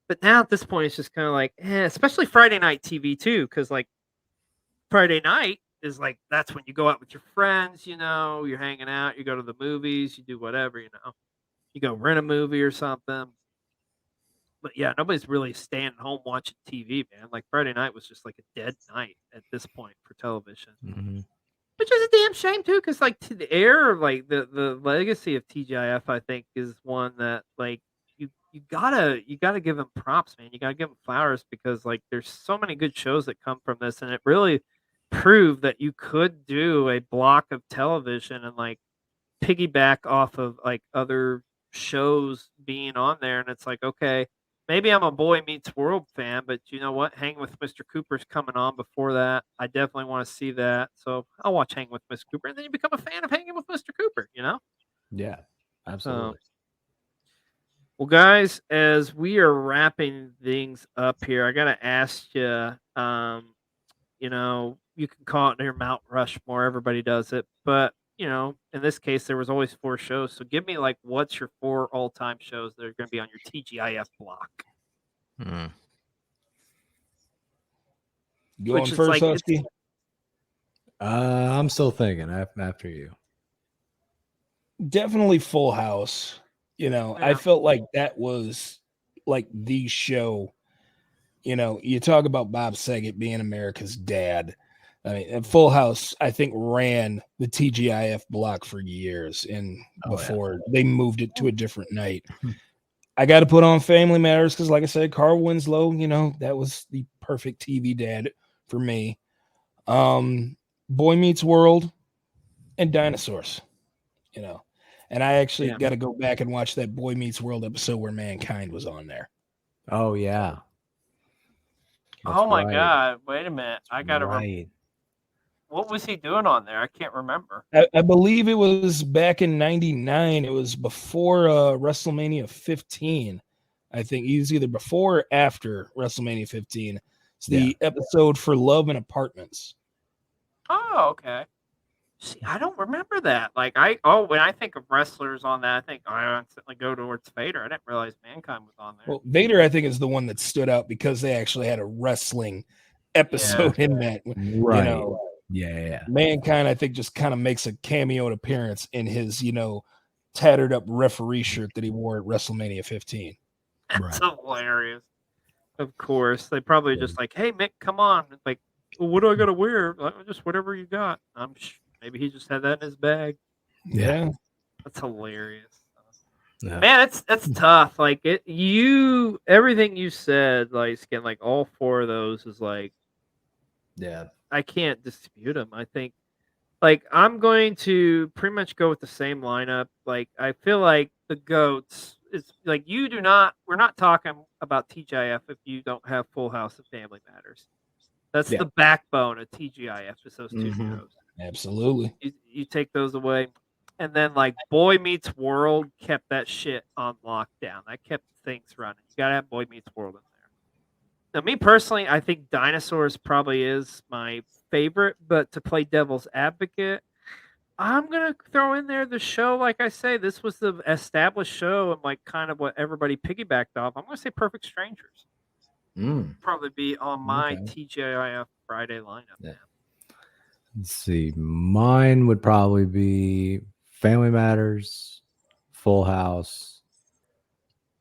S1: But now at this point, it's just kind of like, especially Friday night TV too, because like Friday night is like that's when you go out with your friends, you're hanging out, you go to the movies, you do whatever, you go rent a movie or something. But yeah, nobody's really staying home watching TV, man. Like Friday night was just like a dead night at this point for television.
S2: Mhm.
S1: Which is a damn shame too, because like to the air, like the legacy of TGIF, I think, is one that like you gotta give them props, man. You gotta give them flowers because like there's so many good shows that come from this, and it really proved that you could do a block of television and like piggyback off of like other shows being on there, and it's like okay. Maybe I'm a Boy Meets World fan, but you know what? Hang with Mr. Cooper's coming on before that. I definitely want to see that. So I'll watch Hang with Mr. Cooper, and then you become a fan of Hanging with Mr. Cooper,
S2: Yeah. Absolutely.
S1: Well, guys, as we are wrapping things up here, I gotta ask you. You can call it near Mount Rushmore. Everybody does it, but in this case, there was always 4 shows. So give me like, what's your 4 all-time shows that are going to be on your TGIF block?
S3: Going first, Husky?
S2: I'm still thinking after you.
S3: Definitely Full House.
S1: Yeah.
S3: I felt like that was like the show. You talk about Bob Saget being America's dad. I mean, and Full House, I think, ran the TGIF block for years, and before they moved it to a different night. I got to put on Family Matters because, like I said, Carl Winslow, that was the perfect TV dad for me. Boy Meets World and Dinosaurs, and I actually got to go back and watch that Boy Meets World episode where Mankind was on there.
S2: Oh yeah.
S1: Oh my God! Wait a minute, I gotta.
S2: Right.
S1: What was he doing on there? I can't remember.
S3: I believe it was back in '99. It was before WrestleMania 15. I think he was either before or after WrestleMania 15. It's the episode for Love and Apartments.
S1: Oh, okay. See, I don't remember that. Like when I think of wrestlers on that, I instantly go towards Vader. I didn't realize Mankind was on there.
S3: Well, Vader, I think, is the one that stood out because they actually had a wrestling episode in that.
S2: Right. Yeah.
S3: Mankind, I think, just kind of makes a cameo appearance in his, tattered up referee shirt that he wore at WrestleMania 15.
S1: That's hilarious. Of course, they probably just like, "Hey, Mick, come on!" It's like, well, what do I got to wear? Like, just whatever you got. Maybe he just had that in his bag.
S3: Yeah,
S1: that's hilarious.
S2: Yeah.
S1: Man, that's tough. Like everything you said, like skin, like all 4 of those is like, I can't dispute them. I think, like, I'm going to pretty much go with the same lineup. Like, I feel like the GOATs. It's like we're not talking about TGIF if you don't have Full House and Family Matters. That's the backbone of TGIF. Is those 2 shows.
S3: Absolutely.
S1: You take those away, and then like Boy Meets World kept that shit on lockdown. That kept things running. You gotta have Boy Meets World in there. Now, me personally, I think Dinosaurs probably is my favorite, but to play devil's advocate, I'm gonna throw in there the show. Like I say, this was the established show and like kind of what everybody piggybacked off. I'm gonna say Perfect Strangers. Probably be on my
S2: Okay.
S1: TGIF Friday lineup.
S2: Yeah. Let's see. Mine would probably be Family Matters, Full House.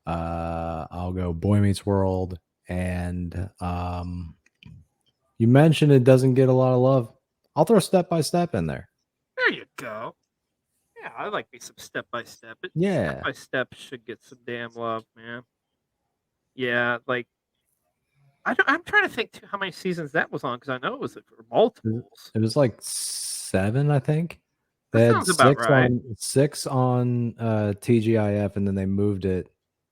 S2: I'll go Boy Meets World, and you mentioned it doesn't get a lot of love. I'll throw Step by Step in there.
S1: There you go. Yeah, I like me some Step by Step.
S2: Yeah.
S1: Step by Step should get some damn love, man. Yeah, like I'm trying to think too how many seasons that was on because I know it was for multiples.
S2: It was like 7, I think.
S1: That
S2: They had
S1: sounds about right.
S2: six on TGIF, and then they moved it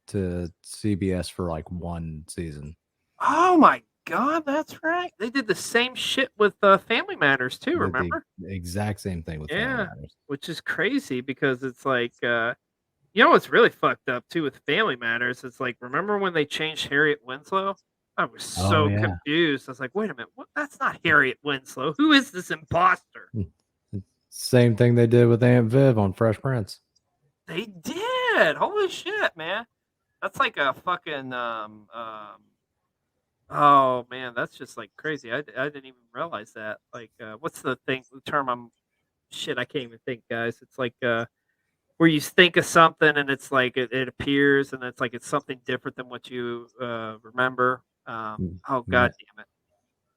S2: to CBS for like 1 season.
S1: Oh my god, that's right. They did the same shit with Family Matters too. Remember?
S2: The exact same thing with Family Matters.
S1: Which is crazy because it's like you know what's really fucked up too with Family Matters? It's like remember when they changed Harriet Winslow? I was so confused. I was like, wait a minute, what? That's not Harriet Winslow. Who is this imposter?
S2: Same thing they did with Aunt Viv on Fresh Prince.
S1: They did. Holy shit, man. That's like a fucking oh man, that's just like crazy. I didn't even realize that. Like what's the term I can't even think, guys. It's like where you think of something and it's like it appears and it's like it's something different than what you remember. Oh god damn it.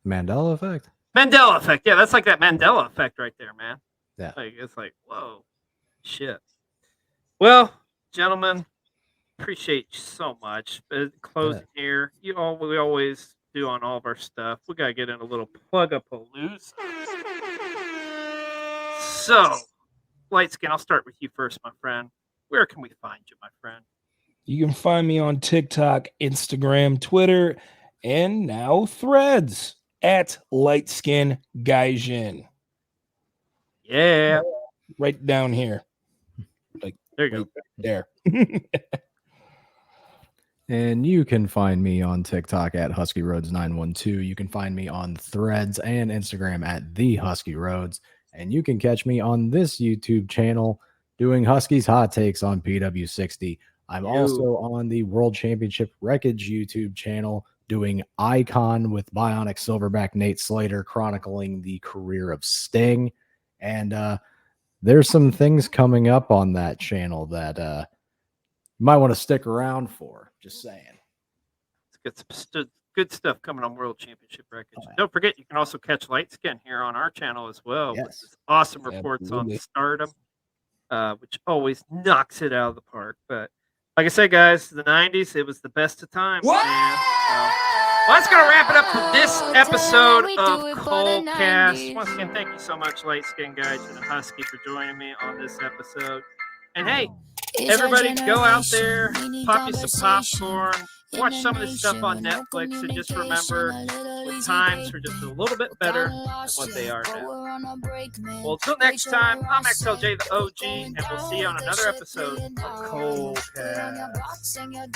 S2: Mandela effect.
S1: Mandela effect. Yeah, that's like that Mandela effect right there, man.
S2: Yeah.
S1: Like it's like, whoa. Shit. Well, gentlemen, appreciate you so much. Closing here. We always do on all of our stuff. We gotta get in a little plug-a-palooza. So, Lightskin, I'll start with you first, my friend. Where can we find you, my friend?
S3: You can find me on TikTok, Instagram, Twitter, and now Threads at Lightskin Gagin.
S1: Yeah.
S3: Right down here. Like
S1: there you go.
S3: There.
S2: And you can find me on TikTok at Husky Rhodes 912. You can find me on Threads and Instagram at the Husky Rhodes. And you can catch me on this YouTube channel doing Husky's Hot Takes on PW60. I'm also on the World Championship Wreckage YouTube channel doing Icon with Bionic Silverback Nate Slater, chronicling the career of Sting. And there's some things coming up on that channel that you might want to stick around for. Just saying.
S1: Let's get some good stuff coming on World Championship Wreckage. Don't forget, you can also catch Lightskin here on our channel as well. Yes. With this awesome reports on Stardom, which always knocks it out of the park. But like I said, guys, the 90s, it was the best of times. Man. Well, that's going to wrap it up for this episode of Colecast. Once again, thank you so much, Lightskin Guys and Husky, for joining me on this episode. And hey, everybody go out there, pop you some popcorn, watch some of this stuff on Netflix, and just remember the times are just a little bit better than what they are now. Well, until next time, I'm Xlj the OG, and we'll see you on another episode of Colecast.